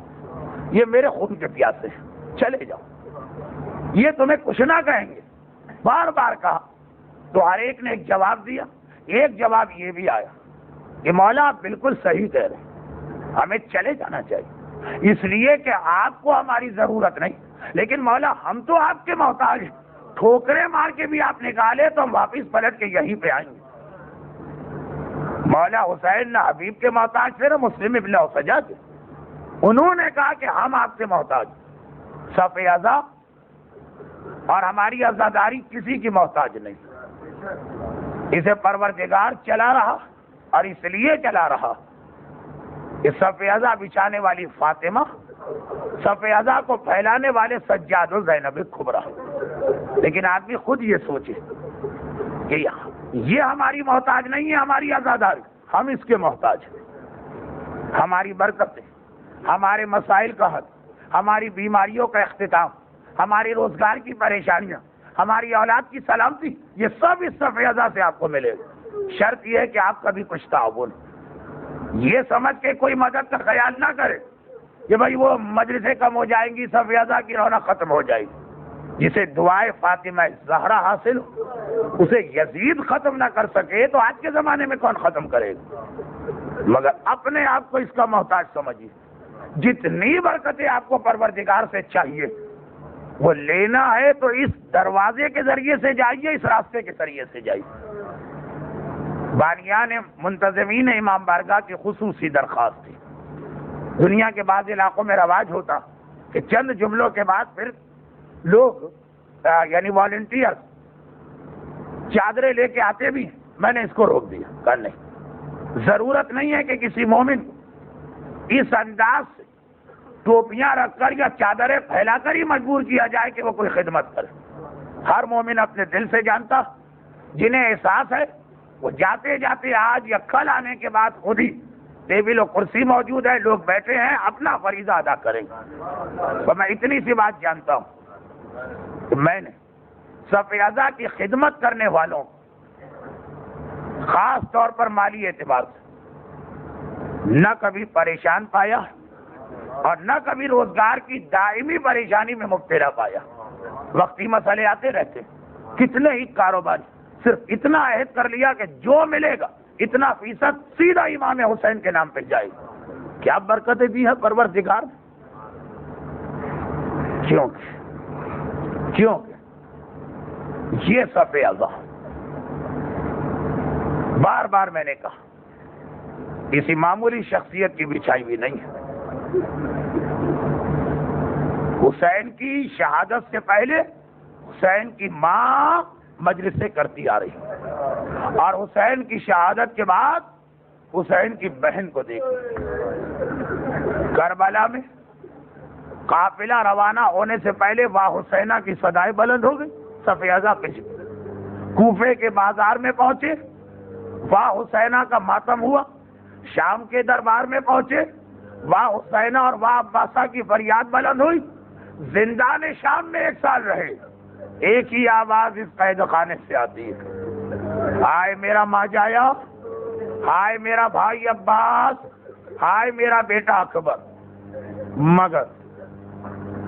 یہ میرے خون کے پیاسے ہیں، چلے جاؤ، یہ تمہیں کچھ نہ کہیں گے، بار بار کہا، تو ہر ایک نے ایک جواب دیا۔ ایک جواب یہ بھی آیا کہ مولا آپ بالکل صحیح کہہ رہے ہیں، ہمیں چلے جانا چاہیے، اس لیے کہ آپ کو ہماری ضرورت نہیں، لیکن مولا ہم تو آپ کے محتاج ہیں، ٹھوکریں مار کے بھی آپ نکالے تو ہم واپس پلٹ کے یہیں پہ آئیں گے۔ مولا حسین نہ حبیب کے محتاج تھے نہ مسلم ابن اوسجا کے، انہوں نے کہا کہ ہم آپ سے محتاج، صف عزا اور ہماری عزاداری کسی کی محتاج نہیں۔ اسے پروردگار چلا رہا اور اس لیے چلا رہا کہ صف عزا بچھانے والی فاطمہ، صف عزا کو پھیلانے والے سجاد و زینب کبریٰ۔ لیکن آدمی خود یہ سوچے کہ یہ ہماری محتاج نہیں ہے، ہماری عزاداری، ہم اس کے محتاج ہیں۔ ہماری برکتیں، ہمارے مسائل کا حل، ہماری بیماریوں کا اختتام، ہماری روزگار کی پریشانیاں، ہماری اولاد کی سلامتی، یہ سب اس صف عزا سے آپ کو ملے گا۔ شرط یہ ہے کہ آپ کبھی کچھ تعاون، یہ سمجھ کے کوئی مدد کا خیال نہ کرے کہ بھائی وہ مجلسیں کم ہو جائیں گی، صف عزا کی رونق ختم ہو جائے گی۔ جسے دعائے فاطمہ زہرا حاصل ہو، اسے یزید ختم نہ کر سکے تو آج کے زمانے میں کون ختم کرے گا؟ مگر اپنے آپ کو اس کا محتاج سمجھیے۔ جتنی برکتیں آپ کو پروردگار سے چاہیے وہ لینا ہے تو اس دروازے کے ذریعے سے جائیے، اس راستے کے ذریعے سے جائیے۔ بانیان منتظمین امام بارگاہ کی خصوصی درخواست تھی۔ دنیا کے بعض علاقوں میں رواج ہوتا کہ چند جملوں کے بعد پھر لوگ یعنی والنٹیئر چادریں لے کے آتے بھی، میں نے اس کو روک دیا، کہا نہیں، ضرورت نہیں ہے کہ کسی مومن اس انداز سے ٹوپیاں رکھ کر یا چادریں پھیلا کر ہی مجبور کیا جائے کہ وہ کوئی خدمت کرے۔ ہر مومن اپنے دل سے جانتا، جنہیں احساس ہے وہ جاتے جاتے آج یا کل آنے کے بعد خود ہی ٹیبل و کرسی موجود ہے، لوگ بیٹھے ہیں، اپنا فریضہ ادا کریں گے۔ تو میں اتنی سی بات جانتا ہوں کہ میں نے صف عزا کی خدمت کرنے والوں خاص طور پر مالی اعتبار سے نہ کبھی پریشان پایا اور نہ کبھی روزگار کی دائمی پریشانی میں مبتلا پایا۔ وقتی مسئلے آتے رہتے، کتنے ہی کاروبار صرف اتنا عہد کر لیا کہ جو ملے گا اتنا فیصد سیدھا امام حسین کے نام پہ جائے گا۔ کیا برکتیں دی ہیں پروردگار نے؟ کیوں یہ صف عزا بار بار میں نے کہا کسی معمولی شخصیت کی بچھائی بھی نہیں ہے۔ حسین کی شہادت سے پہلے حسین کی ماں مجلسیں کرتی آ رہی اور حسین کی شہادت کے بعد حسین کی بہن کو دیکھی۔ کربلا میں قافلہ روانہ ہونے سے پہلے واہ حسینہ کی صدائیں بلند ہو گئی، صف عزا پہ کوفے کے بازار میں پہنچے، واہ حسینہ کا ماتم ہوا۔ شام کے دربار میں پہنچے، واہ حسینہ اور واہ عباسہ کی فریاد بلند ہوئی۔ زندان شام میں 1 سال رہے، ایک ہی آواز اس قید خانے سے آتی ہے، ہائے میرا ماجایا، ہائے میرا بھائی عباس، ہائے میرا بیٹا اکبر۔ مگر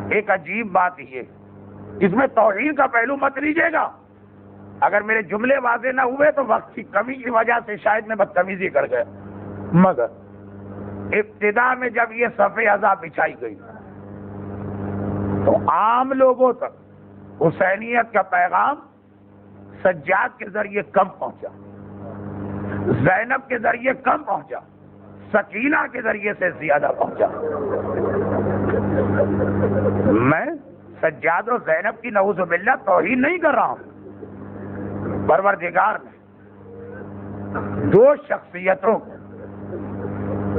ایک عجیب بات یہ، اس میں توہین کا پہلو مت لیجیے گا، اگر میرے جملے واضح نہ ہوئے تو وقت کی کمی کی وجہ سے شاید میں بدتمیزی کر گیا۔ مگر ابتدا میں جب یہ صف عزا بچھائی گئی تو عام لوگوں تک حسینیت کا پیغام سجاد کے ذریعے کم پہنچا، زینب کے ذریعے کم پہنچا، سکینہ کے ذریعے سے زیادہ پہنچا۔ میں سجاد و زینب کی نعوذ باللہ توہین نہیں کر رہا ہوں۔ پروردگار نے دو شخصیتوں کو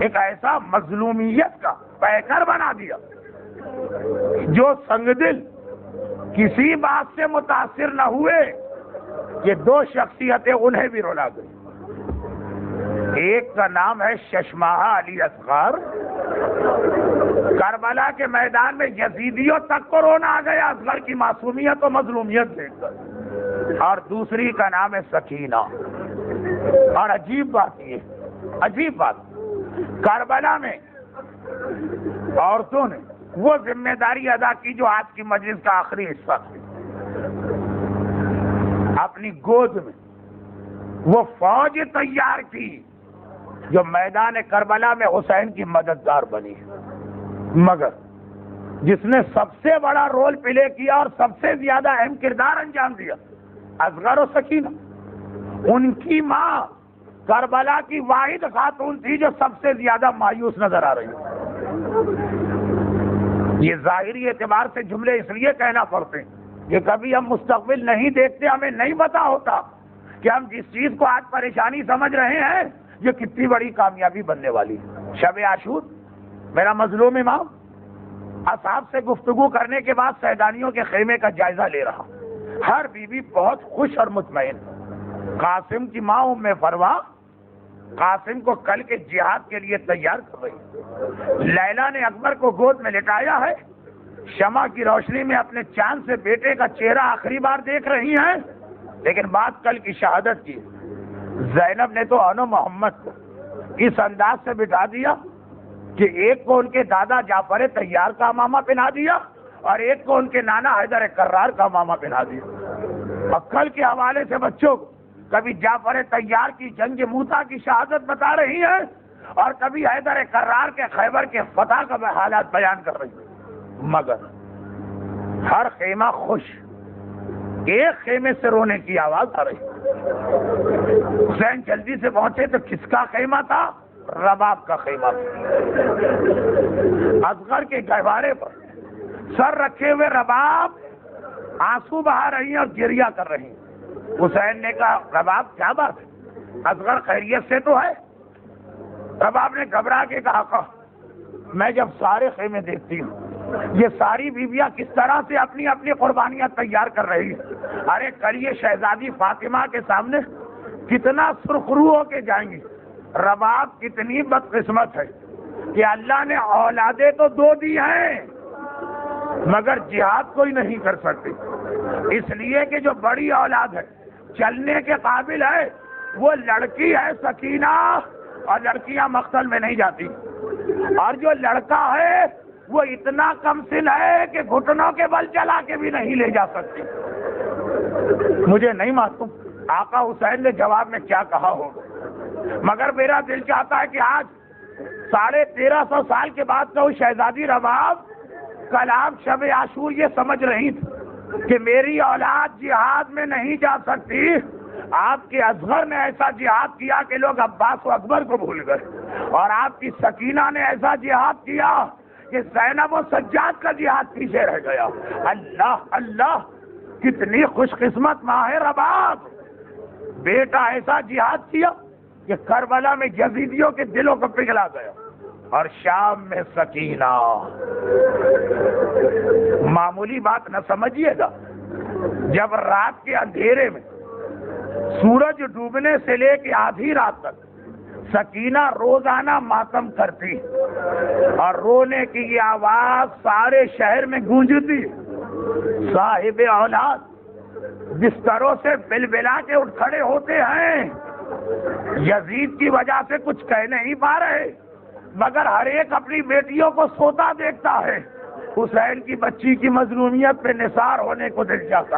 ایک ایسا مظلومیت کا پیکر بنا دیا جو سنگ دل کسی بات سے متاثر نہ ہوئے، یہ دو شخصیتیں انہیں بھی رلا گئی۔ ایک کا نام ہے ششماہا علی اصغر، کربلا کے میدان میں یزیدیوں تک کو رونا آ گیا اصغر کی معصومیت و مظلومیت دیکھ کر، اور دوسری کا نام ہے سکینہ۔ اور عجیب بات یہ، عجیب بات، کربلا میں عورتوں نے وہ ذمہ داری ادا کی جو آج کی مجلس کا آخری حصہ تھا۔ اپنی گود میں وہ فوج تیار کی جو میدان کربلا میں حسین کی مددگار بنی، مگر جس نے سب سے بڑا رول پلے کیا اور سب سے زیادہ اہم کردار انجام دیا، اصغر و سکینہ۔ ان کی ماں کربلا کی واحد خاتون تھی جو سب سے زیادہ مایوس نظر آ رہی ہے۔ یہ ظاہری اعتبار سے جملے اس لیے کہنا پڑتے ہیں کہ کبھی ہم مستقبل نہیں دیکھتے، ہمیں نہیں پتا ہوتا کہ ہم جس چیز کو آج پریشانی سمجھ رہے ہیں یہ کتنی بڑی کامیابی بننے والی ہے۔ شب عاشور میرا مظلوم امام اصحاب سے گفتگو کرنے کے بعد سیدانیوں کے خیمے کا جائزہ لے رہا، ہر بیوی بہت خوش اور مطمئن۔ قاسم کی ماں ام فروا قاسم کو کل کے جہاد کے لیے تیار کر رہی، لیلا نے اکبر کو گود میں لٹایا ہے، شمع کی روشنی میں اپنے چاند سے بیٹے کا چہرہ آخری بار دیکھ رہی ہیں، لیکن بات کل کی شہادت کی۔ زینب نے تو انو محمد کو اس انداز سے بٹھا دیا کہ ایک کو ان کے دادا جعفر طیار کا امامہ پہنا دیا اور ایک کو ان کے نانا حیدر کرار کا امامہ پہنا دیا۔ کل کے حوالے سے بچوں کو کبھی جعفر طیار کی جنگ موتا کی شہادت بتا رہی ہے اور کبھی حیدر کرار کے خیبر کے فتح کا حالات بیان کر رہی ہے، مگر ہر خیمہ خوش، ایک خیمے سے رونے کی آواز آ رہی۔ حسین جلدی سے پہنچے تو کس کا خیمہ تھا؟ رباب کا خیمہ تھا۔ اصغر کے گہوارے پر سر رکھے ہوئے رباب آنسو بہا رہی ہیں اور گریہ کر رہی ہیں۔ حسین نے کہا رباب کیا بات ہے؟ اصغر خیریت سے تو ہے؟ رباب نے گھبرا کے کہا میں جب سارے خیمے دیکھتی ہوں یہ ساری بیویاں کس طرح سے اپنی اپنی قربانیاں تیار کر رہی ہیں، ارے کل یہ شہزادی فاطمہ کے سامنے کتنا سرخرو ہو کے جائیں گی۔ رباب کتنی بدقسمت ہے کہ اللہ نے اولادیں تو دو دی ہیں مگر جہاد کوئی نہیں کر سکتی، اس لیے کہ جو بڑی اولاد ہے چلنے کے قابل ہے وہ لڑکی ہے سکینہ، اور لڑکیاں مقتل میں نہیں جاتی، اور جو لڑکا ہے وہ اتنا کم سن ہے کہ گھٹنوں کے بل چلا کے بھی نہیں لے جا سکتی۔ مجھے نہیں معلوم آقا حسین نے جواب میں کیا کہا ہوگا، مگر میرا دل چاہتا ہے کہ آج 1350 سال کے بعد تو شہزادی رباب کل آپ شب عاشور یہ سمجھ رہی تھی کہ میری اولاد جہاد میں نہیں جا سکتی، آپ کے اصغر نے ایسا جہاد کیا کہ لوگ عباس و اکبر کو بھول گئے، اور آپ کی سکینہ نے ایسا جہاد کیا کہ زینب و سجاد کا جہاد پیچھے رہ گیا۔ اللہ اللہ، کتنی خوش قسمت ماں ہے رباب، بیٹا ایسا جہاد کیا کہ کربلا میں یزیدیوں کے دلوں کو پگھلا گیا، اور شام میں سکینہ۔ معمولی بات نہ سمجھیے گا، جب رات کے اندھیرے میں سورج ڈوبنے سے لے کے آدھی رات تک سکینہ روزانہ ماتم کرتی اور رونے کی یہ آواز سارے شہر میں گونجتی، صاحب اولاد بستروں سے بلبلا کے اٹھ کھڑے ہوتے ہیں، یزید کی وجہ سے کچھ کہہ نہیں پا رہے مگر ہر ایک اپنی بیٹیوں کو سوتا دیکھتا ہے۔ حسین کی بچی کی مظلومیت پہ نثار ہونے کو دل چاہتا،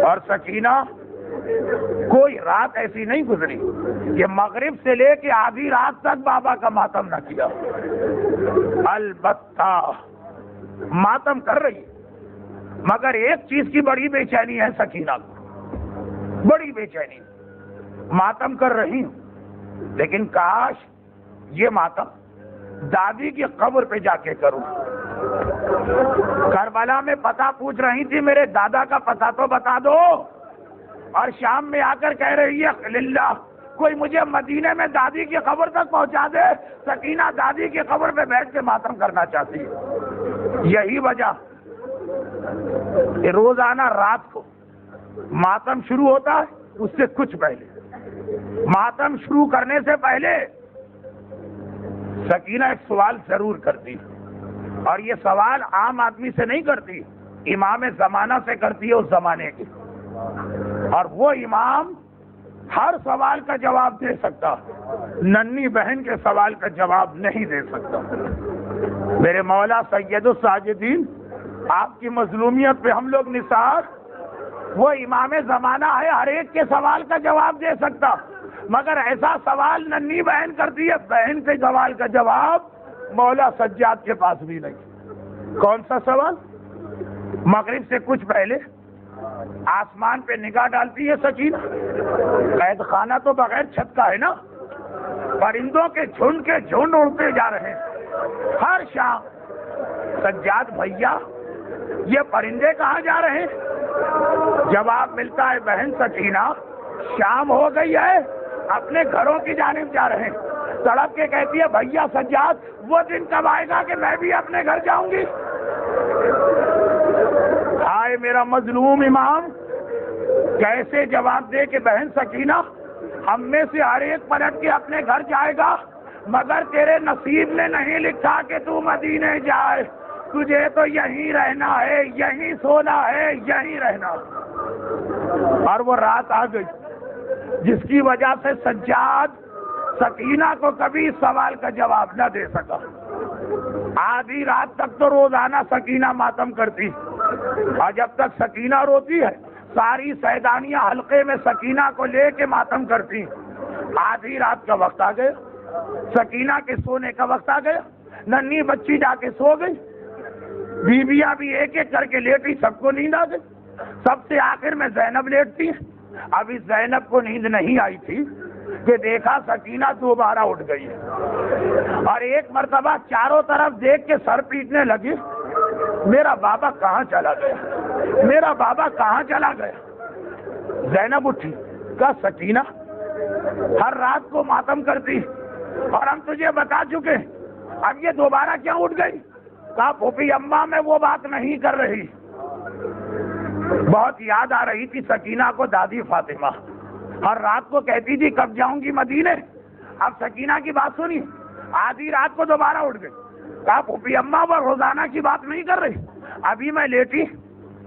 اور سکینہ کوئی رات ایسی نہیں گزری کہ مغرب سے لے کے آدھی رات تک بابا کا ماتم نہ کیا، البتہ ماتم کر رہی مگر ایک چیز کی بڑی بے چینی ہے سکینہ کو، بڑی بے چینی، ماتم کر رہی ہوں لیکن کاش یہ ماتم دادی کی قبر پہ جا کے کروں۔ کربلا میں پتہ پوچھ رہی تھی، میرے دادا کا پتہ تو بتا دو، اور شام میں آ کر کہہ رہی ہے للہ کوئی مجھے مدینے میں دادی کی قبر تک پہنچا دے۔ سکینہ دادی کی قبر پہ بیٹھ کے ماتم کرنا چاہتی ہے۔ یہی وجہ کہ روزانہ رات کو ماتم شروع ہوتا ہے، اس سے کچھ پہلے، ماتم شروع کرنے سے پہلے سکینہ ایک سوال ضرور کرتی، اور یہ سوال عام آدمی سے نہیں کرتی، امام زمانہ سے کرتی ہے اس زمانے کی، اور وہ امام ہر سوال کا جواب دے سکتا، ننھی بہن کے سوال کا جواب نہیں دے سکتا۔ میرے مولا سید الساجدین، آپ کی مظلومیت پہ ہم لوگ نثار، وہ امام زمانہ ہے، ہر ایک کے سوال کا جواب دے سکتا، مگر ایسا سوال ننھی بہن کرتی ہے، بہن کے سوال کا جواب مولا سجاد کے پاس بھی نہیں۔ کون سا سوال؟ مغرب سے کچھ پہلے آسمان پہ نگاہ ڈالتی ہے سکینہ، قید خانہ تو بغیر چھت کا ہے نا، پرندوں کے جھنڈ اڑتے جا رہے ہیں۔ ہر شام سجاد بھیا یہ پرندے کہاں جا رہے ہیں؟ جواب ملتا ہے بہن سکینہ شام ہو گئی ہے، اپنے گھروں کی جانب جا رہے ہیں۔ تڑپ کے کہتی ہے بھیا سجاد وہ دن کب آئے گا کہ میں بھی اپنے گھر جاؤں گی؟ ہائے میرا مظلوم امام، کیسے جواب دے کہ بہن سکینہ ہم میں سے ہر ایک پلٹ کے اپنے گھر جائے گا، مگر تیرے نصیب نے نہیں لکھا کہ تو مدینے جائے، تجھے تو یہیں رہنا ہے، یہیں سونا ہے، یہیں رہنا۔ اور وہ رات آ گئی جس کی وجہ سے سجاد سکینہ کو کبھی اس سوال کا جواب نہ دے سکا۔ آدھی رات تک تو روزانہ سکینہ ماتم کرتی، اور جب تک سکینہ روتی ہے ساری سیدانیاں حلقے میں سکینہ کو لے کے ماتم کرتی۔ آدھی رات کا وقت آ گیا، سکینہ کے سونے کا وقت آ گیا، ننھی بچی جا کے سو گئی، بیویاں بھی ایک ایک کر کے لیٹی، سب کو نیند آ گئی، سب سے آخر میں زینب لیٹتی ہے۔ ابھی زینب کو نیند نہیں آئی تھی کہ دیکھا سکینہ دوبارہ اٹھ گئی ہے، اور ایک مرتبہ چاروں طرف دیکھ کے سر پیٹنے لگی، میرا بابا کہاں چلا گیا، میرا بابا کہاں چلا گیا؟ زینب اٹھی، کہا سکینہ ہر رات کو ماتم کرتی اور ہم تجھے بتا چکے، اب یہ دوبارہ کیوں اٹھ گئی؟ کہا پھوپھی اماں میں وہ بات نہیں کر رہی، بہت یاد آ رہی تھی سکینہ کو دادی فاطمہ، ہر رات کو کہتی تھی کب جاؤں گی مدینے۔ اب سکینہ کی بات سنی، آدھی رات کو دوبارہ اٹھ گئی، کہا پھوپھی اماں وہ روزانہ کی بات نہیں کر رہی، ابھی میں لیٹی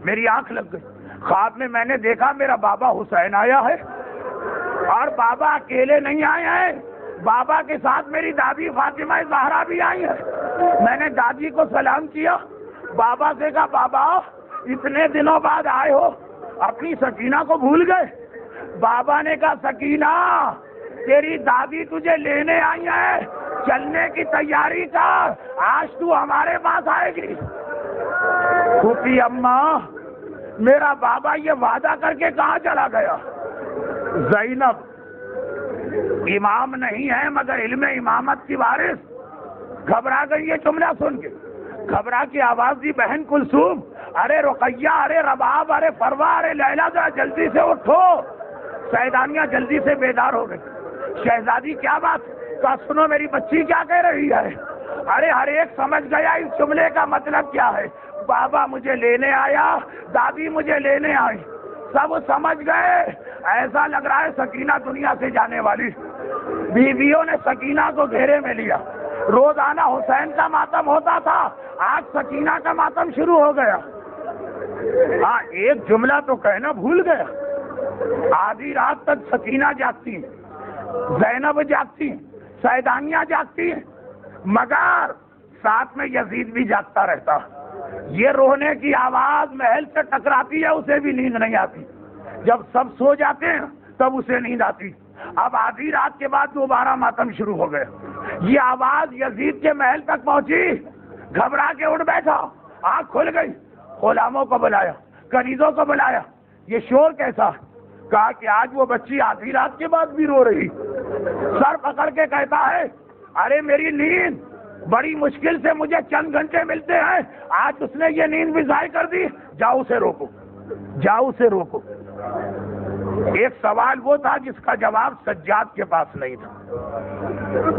میری آنکھ لگ گئی، خواب میں میں نے دیکھا میرا بابا حسین آیا ہے، اور بابا اکیلے نہیں آئے ہیں، بابا کے ساتھ میری دادی فاطمہ زہرا بھی آئی ہے۔ میں نے دادی کو سلام کیا، بابا سے کہا بابا اتنے دنوں بعد آئے ہو، اپنی سکینہ کو بھول گئے؟ بابا نے کہا سکینہ تیری دادی تجھے لینے آئی ہے، چلنے کی تیاری کر، آج تو ہمارے پاس آئے گی۔ پھوپھی اماں میرا بابا یہ وعدہ کر کے کہاں چلا گیا؟ زینب امام نہیں ہے مگر علم امامت کی وارث گھبرا گئی یہ جملہ سن کے، گھبرا کی آواز دی بہن کلثوم، ارے رقیہ، ارے رباب، ارے فروا، ارے لیلا ذرا جلدی سے اٹھو۔ سیدانیاں جلدی سے بیدار ہو گئی، شہزادی کیا بات؟ کہا سنو میری بچی کیا کہہ رہی ہے۔ ارے ہر ایک سمجھ گیا اس جملے کا مطلب کیا ہے، بابا مجھے لینے آیا، دادی مجھے لینے آئی، سب سمجھ گئے۔ ایسا لگ رہا ہے سکینہ دنیا سے جانے والی۔ بیویوں نے سکینہ کو گھیرے میں لیا، روزانہ حسین کا ماتم ہوتا تھا، آج سکینہ کا ماتم شروع ہو گیا۔ ہاں ایک جملہ تو کہنا بھول گیا، آدھی رات تک سکینہ جاگتی، زینب جاگتی، سیدانیہ جاگتی، مگر ساتھ میں یزید بھی جاگتا رہتا۔ یہ رونے کی آواز محل سے ٹکراتی ہے، اسے بھی نیند نہیں آتی، جب سب سو جاتے ہیں تب اسے نیند آتی۔ اب آدھی رات کے بعد دوبارہ ماتم شروع ہو گئے، یہ آواز یزید کے محل تک پہنچی، گھبرا کے اٹھ بیٹھا، آنکھ کھل گئی، غلاموں کو بلایا، کنیزوں کو بلایا، یہ شور کیسا؟ کہا کہ آج وہ بچی آدھی رات کے بعد بھی رو رہی، سر پکڑ کے کہتا ہے ارے میری نیند بڑی مشکل سے مجھے چند گھنٹے ملتے ہیں، آج اس نے یہ نیند بھی ضائع کر دی، جاؤ اسے روکو، جاؤ اسے روکو۔ ایک سوال وہ تھا جس کا جواب سجاد کے پاس نہیں تھا،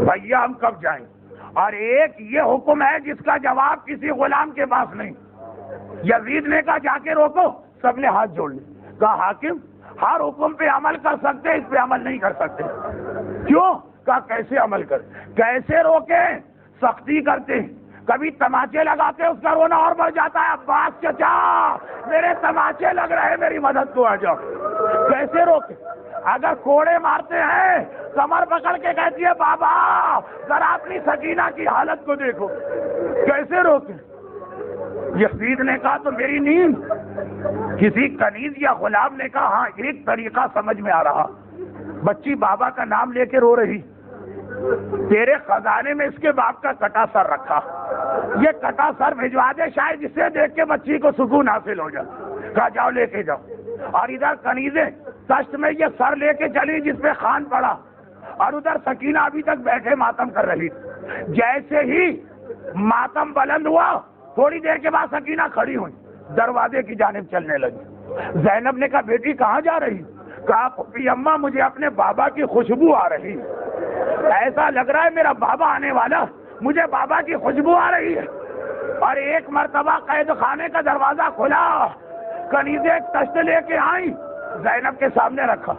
بھیا ہم کب جائیں؟ اور ایک یہ حکم ہے جس کا جواب کسی غلام کے پاس نہیں۔ یزید نے کہا جا کے روکو، سب نے ہاتھ جوڑ لیے، کہا حاکم ہر حکم پہ عمل کر سکتے، اس پہ عمل نہیں کر سکتے۔ کیوں؟ کہا کیسے عمل کر، کیسے روکے؟ سختی کرتے، کبھی تماچے لگاتے، اس کا رونا اور بڑھ جاتا ہے، عباس چچا میرے تماچے لگ رہے ہیں، میری مدد کو آ جاؤ۔ کیسے روکے؟ اگر کوڑے مارتے ہیں، کمر پکڑ کے کہتی ہے بابا ذرا اپنی سکینہ کی حالت کو دیکھو، کیسے روکے؟ یزید نے کہا تو میری نیند؟ کسی کنیز یا غلام نے کہا ہاں ایک طریقہ سمجھ میں آ رہا، بچی بابا کا نام لے کے رو رہی، تیرے خزانے میں اس کے باپ کا کٹا سر رکھا، یہ کٹا سر بھجوا دے، شاید اسے دیکھ کے بچی کو سکون حاصل ہو جائے۔ کہا جاؤ لے کے جاؤ۔ اور ادھر کنیزیں دشت میں یہ سر لے کے چلی جس پہ خان پڑا، اور ادھر سکینہ ابھی تک بیٹھے ماتم کر رہی تھی۔ جیسے ہی ماتم بلند ہوا، تھوڑی دیر کے بعد سکینہ کھڑی ہوئی، دروازے کی جانب چلنے لگی۔ زینب نے کہا بیٹی کہاں جا رہی؟ کہا پھوپھی اماں مجھے اپنے بابا کی خوشبو آ رہی، ایسا لگ رہا ہے میرا بابا آنے والا، مجھے بابا کی خوشبو آ رہی ہے۔ اور ایک مرتبہ قید خانے کا دروازہ کھلا، کنیزیں ایک تشت لے کے آئیں، زینب کے سامنے رکھا۔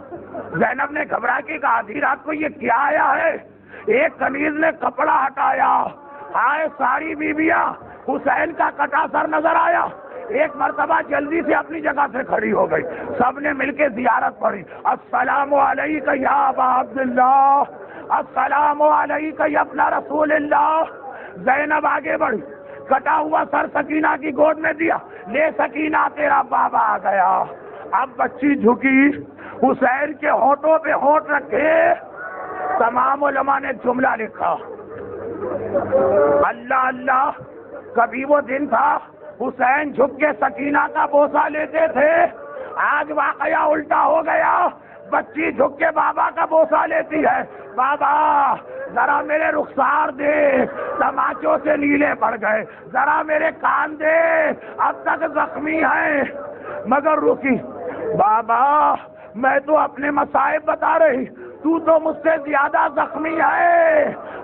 زینب نے گھبرا کے کہا آدھی رات کو یہ کیا آیا ہے؟ ایک کنیز نے کپڑا ہٹایا، ہائے ساری بیویاں، حسین کا کٹا سر نظر آیا۔ ایک مرتبہ جلدی سے اپنی جگہ سے کھڑی ہو گئی، سب نے مل کے زیارت پڑھی، السلام علیکم یا ابا عبداللہ، السلام علیکم یا ابن رسول اللہ۔ زینب آگے بڑھی، کٹا ہوا سر سکینہ کی گود میں دیا، لے سکینہ تیرا بابا آ گیا۔ اب بچی جھکی، حسین کے ہونٹوں پہ ہونٹ رکھے، تمام علماء نے جملہ لکھا، اللہ اللہ۔ کبھی وہ دن تھا حسین جھک کے سکینہ کا بوسہ لیتے تھے، آج واقعہ الٹا ہو گیا، بچی جھک کے بابا کا بوسہ لیتی ہے، بابا ذرا میرے رخسار دے، تماچوں سے نیلے پڑ گئے، ذرا میرے کان دے، اب تک زخمی ہیں۔ مگر رکی، بابا میں تو اپنے مصائب بتا رہی، تو مجھ سے زیادہ زخمی ہے،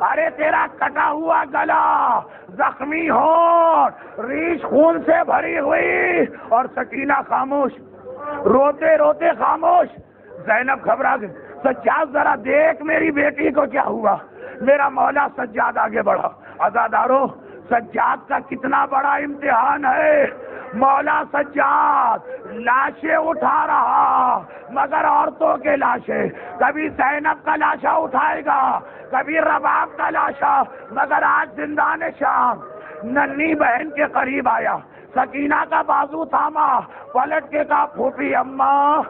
ارے تیرا کٹا ہوا گلا، زخمی ہونٹ، ریش خون سے بھری ہوئی، اور سکینہ خاموش، روتے روتے خاموش۔ زینب گھبرا گئی، سجاد ذرا دیکھ میری بیٹی کو کیا ہوا۔ میرا مولا سجاد آگے بڑھا، عزادارو سجاد کا کتنا بڑا امتحان ہے، مولا سجاد لاشیں اٹھا رہا، مگر عورتوں کے لاشیں، کبھی زینب کا لاشا اٹھائے گا، کبھی رباب کا لاشا، مگر آج زندان شام ننھی بہن کے قریب آیا، سکینہ کا بازو تھاما، پلٹ کے کہا پھوپھی اماں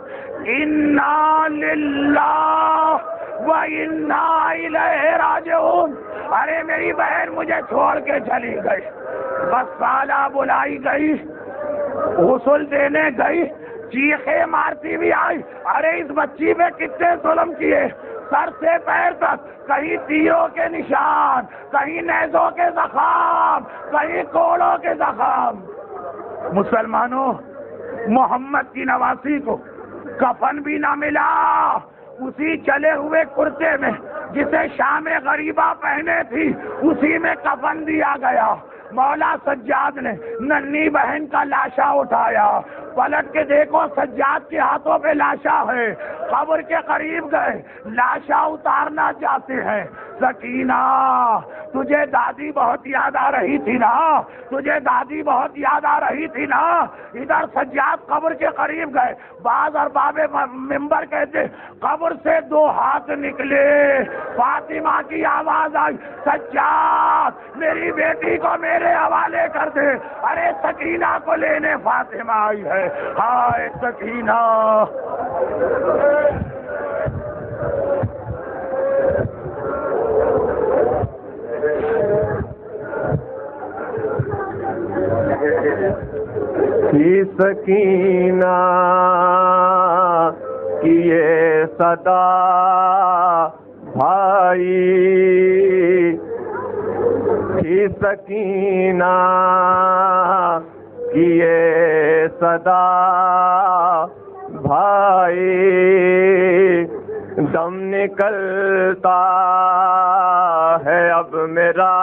انا للہ و انا الیہ راجعون، ارے میری بہن مجھے چھوڑ کے چلی گئی، بس سالہ بلائی گئی، غسل دینے گئی، چیخیں مارتی بھی آئی، ارے اس بچی پہ کتنے ظلم کیے، سر سے پیر تک، کہیں تیروں کے نشان، کہیں نیزوں کے زخم، کہیں کوڑوں کے زخم۔ مسلمانوں، محمد کی نواسی کو کفن بھی نہ ملا، اسی چلے ہوئے کرتے میں جسے شام غریبہ پہنے تھی اسی میں کفن دیا گیا۔ مولا سجاد نے ننھی بہن کا لاشا اٹھایا، پلٹ کے دیکھو سجاد کے ہاتھوں پہ لاشا ہے، قبر کے قریب گئے، لاشا اتارنا چاہتے ہیں۔ سکینہ تجھے دادی بہت یاد آ رہی تھی نا، تجھے دادی بہت یاد آ رہی تھی نا۔ ادھر سجاد قبر کے قریب گئے، بعض ارباب منبر کہتے قبر سے دو ہاتھ نکلے، فاطمہ کی آواز آئی سجاد میری بیٹی کو میرے حوالے کر دے، ارے سکینہ کو لینے فاطمہ آئی ہے، ہائے سکینہ۔ سکینہ کی یہ صدا بھائی، تھی سکینہ کی یہ صدا بھائی، دم نکلتا ہے اب میرا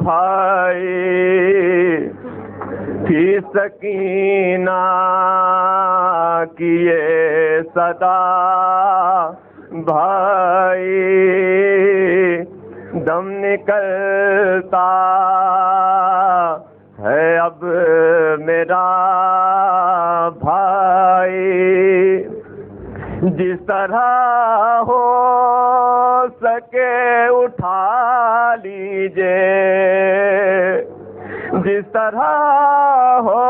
بھائی، تھی سکینہ کی یہ صدا بھائی، دم نکلتا ہے اب میرا بھائی، جس طرح ہو سکے اٹھا لیجئے، جس طرح ہو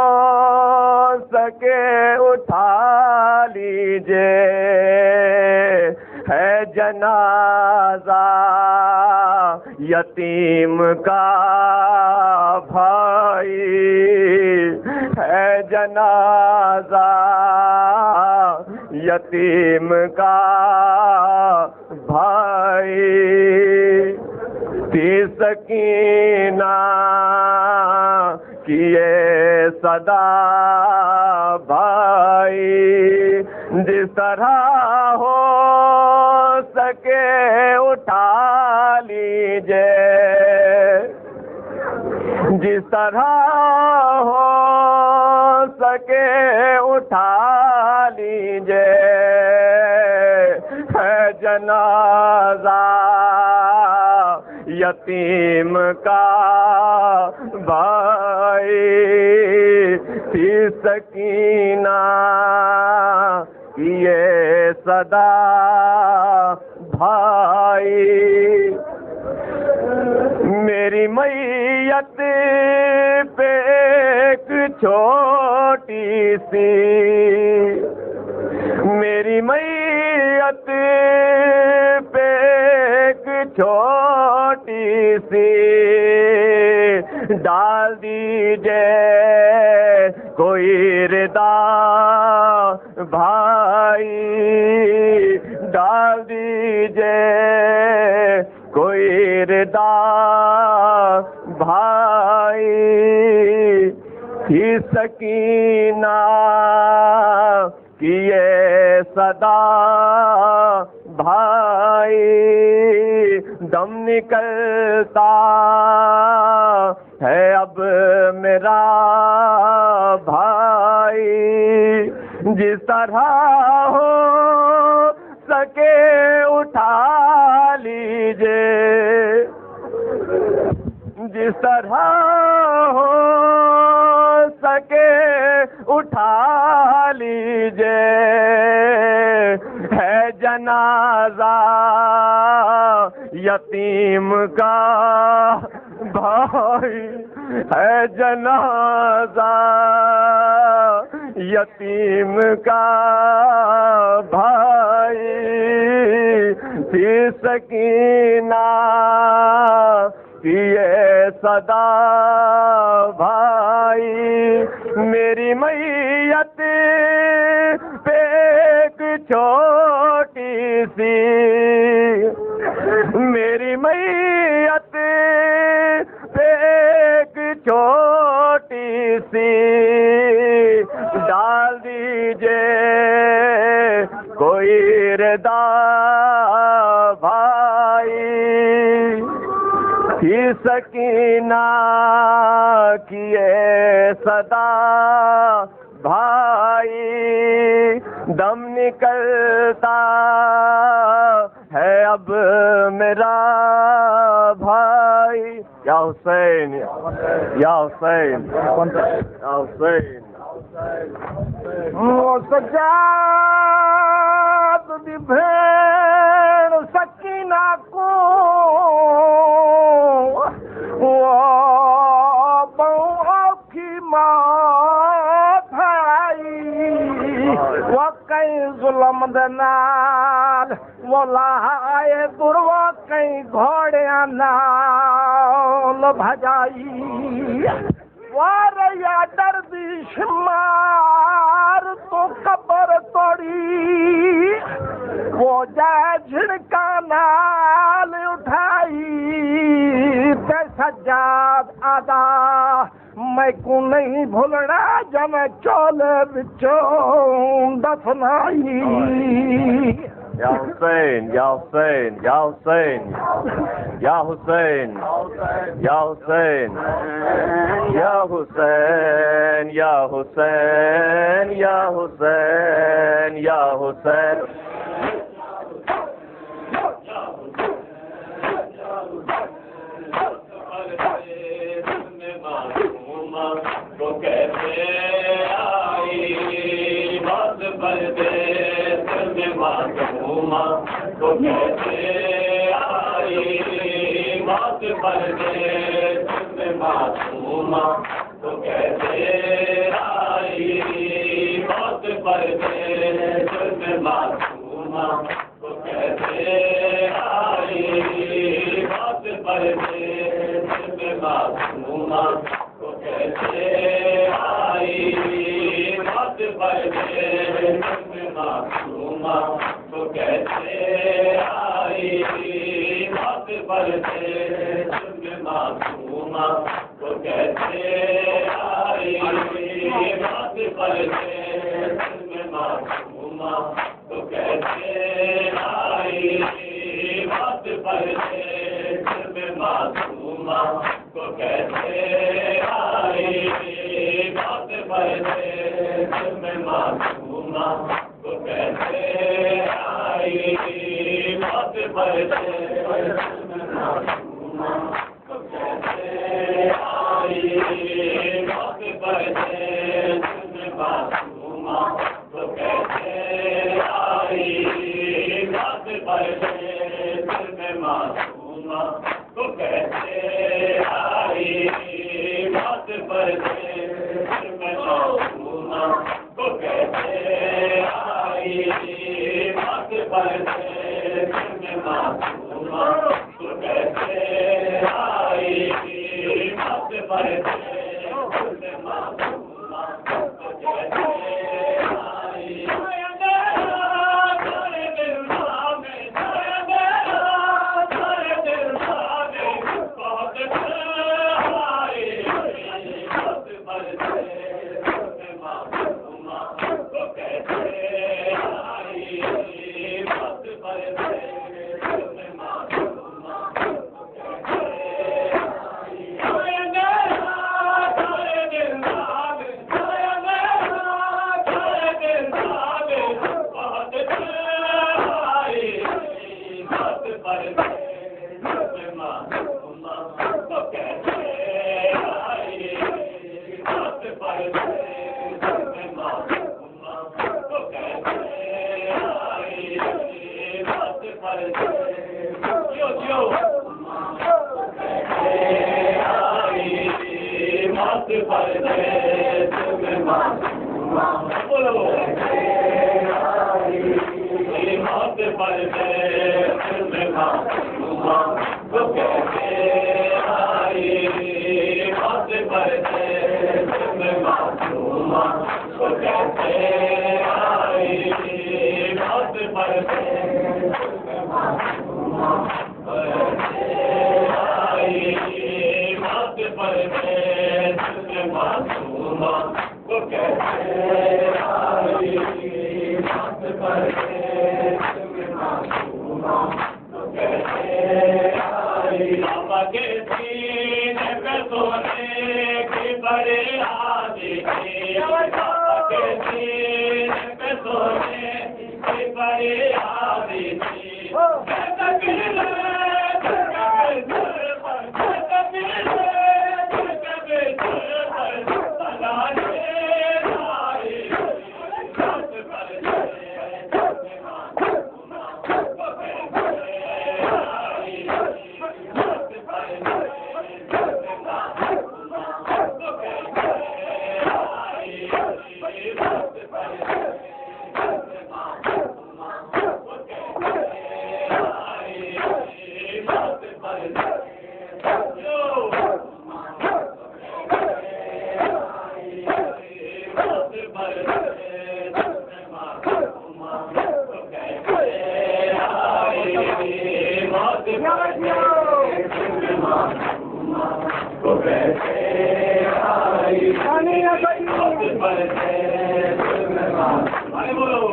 سکے اٹھا لیجئے، ہے جنازہ یتیم کا بھائی، ہے جنازہ یتیم کا بھائی، تھی سکینہ کی یہ صدا بھائی، جس طرح ہو سکے اٹھا لیجئے، جس طرح ہو سکے اٹھا لیجئے، ہے جنازہ یتیم کا بھائی، تھی سکینہ کی یہ صدا بھائی، میری میت پہ ایک چھوٹی سی، میری میت پہ ایک چھوٹی سی ڈال دیجئے کوئی ردا بھائی، ڈال دیجئے کوئی ردا بھائی، تھی سکینہ کی یہ صدا بھائی، دم نکلتا ہے اب میرا بھائی، جس طرح ہو سکے اٹھا لیجئے، جس طرح ہو سکے اٹھا لیجئے، ہے جنازہ یتیم کا بھائی، ہے جنازہ یتیم کا بھائی، تھی سکینہ کی یہ صدا بھائی، میری میت پہ ایک چھوٹی سی، میری میت پہ ایک چھوٹی سی ڈال دیجئے کوئی ردا بھائی، تھی سکینہ کی یہ صدا بھائی، دم نکلتا ہے اب میرا بھائی، یا حسین یا حسین یا حسین، سجاد دی بھیڑ سکینہ کو وہ بہت کی موت آئی، وہ کئی ظلم دنال وہ لائے دور، وہ کئی گھوڑیاں نال بھجائی، واریا دردی شمار تو قبر توڑی وہ جائے جھڑکا نال اٹھائی تے سجاد آدھا میں کو نہیں بھولنا جب چولے بچوں دفنائی یا حسین یا حسین یا حسین یا حسین یا حسین یا حسین یا حسین یا حسین یا حسین تو کیسے آئی بات پردیس میں معصومہ تو کیسے آئی بات پردیس میں معصومہ تو کیسے آئی بات پردیس میں معصومہ تو کیسے آئی بات پردیس میں معصومہ تو کیسے آئی بات پردیس میں معصومہ تو کیسے آئی بات پردیس میں معصومہ تو کیسے آئی بات پردیس میں معصومہ تو کیسے آئی بات پردیس میں معصومہ تو کیسے آئی بات پردیس میں معصومہ تو کیسے آئی بات پردیس میں معصومہ تو کیسے آئی بات پردیس میں معصومہ تو کیسے آئی بات پردیس میں معصومہ تو کیسے آئی بات پردیس میں معصومہ تو کیسے آئی بات پردیس میں معصومہ تو کیسے آئی بات پردیس میں معصومہ تو کیسے آئی کو کیسے آئی بات بردے بولو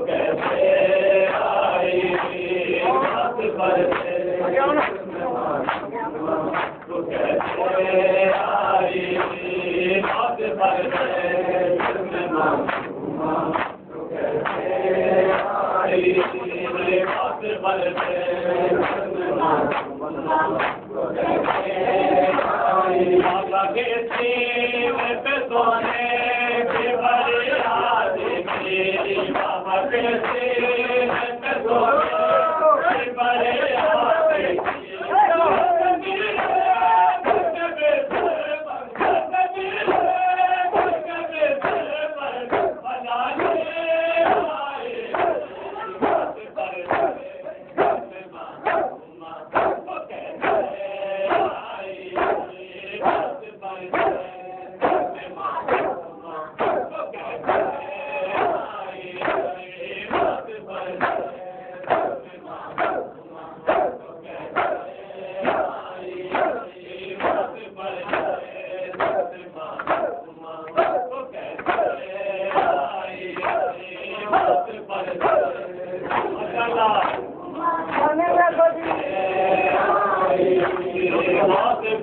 کیسے آئی بات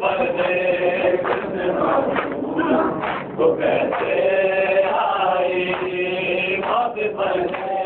بردے کو کیسے آئی بات بردے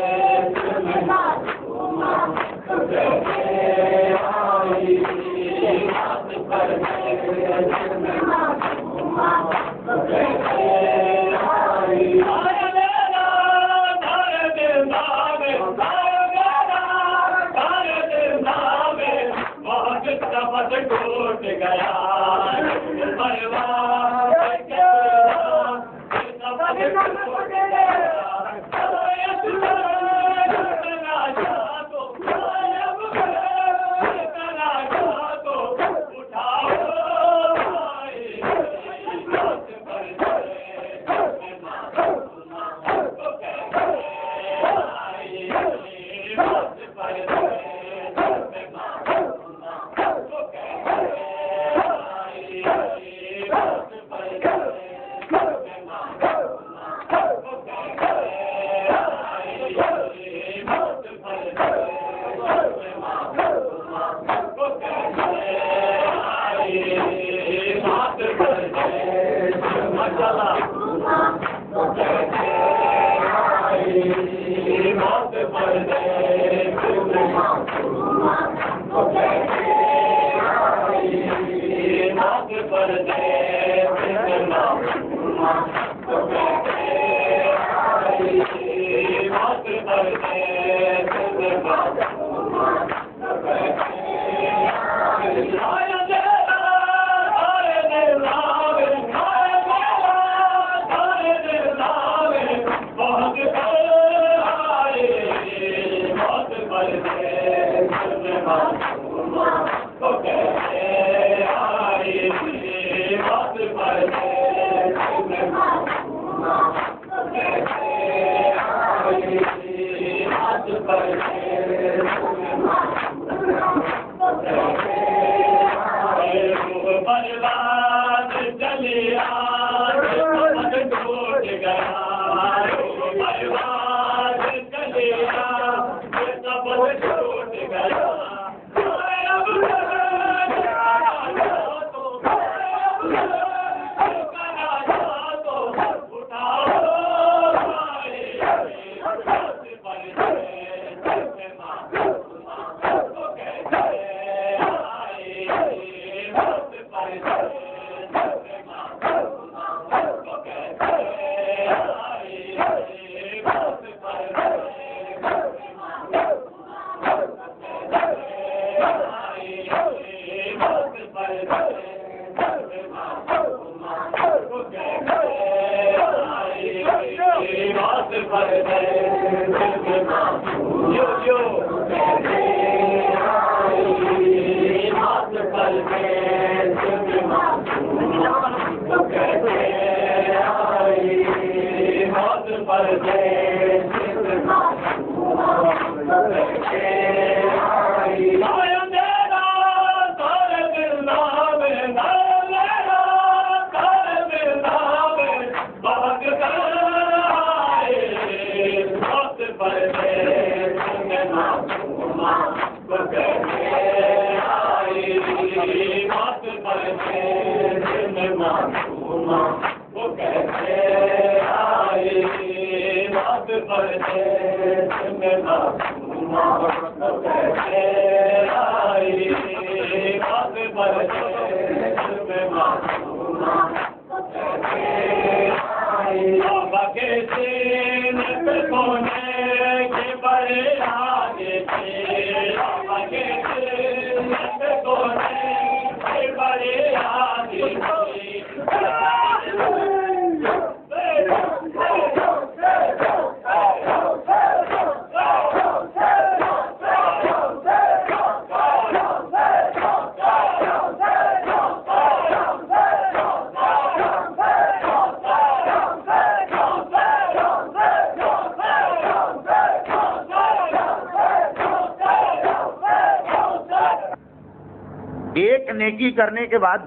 ایک نیکی کرنے کے بعد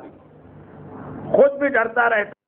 خود بھی ڈرتا رہتا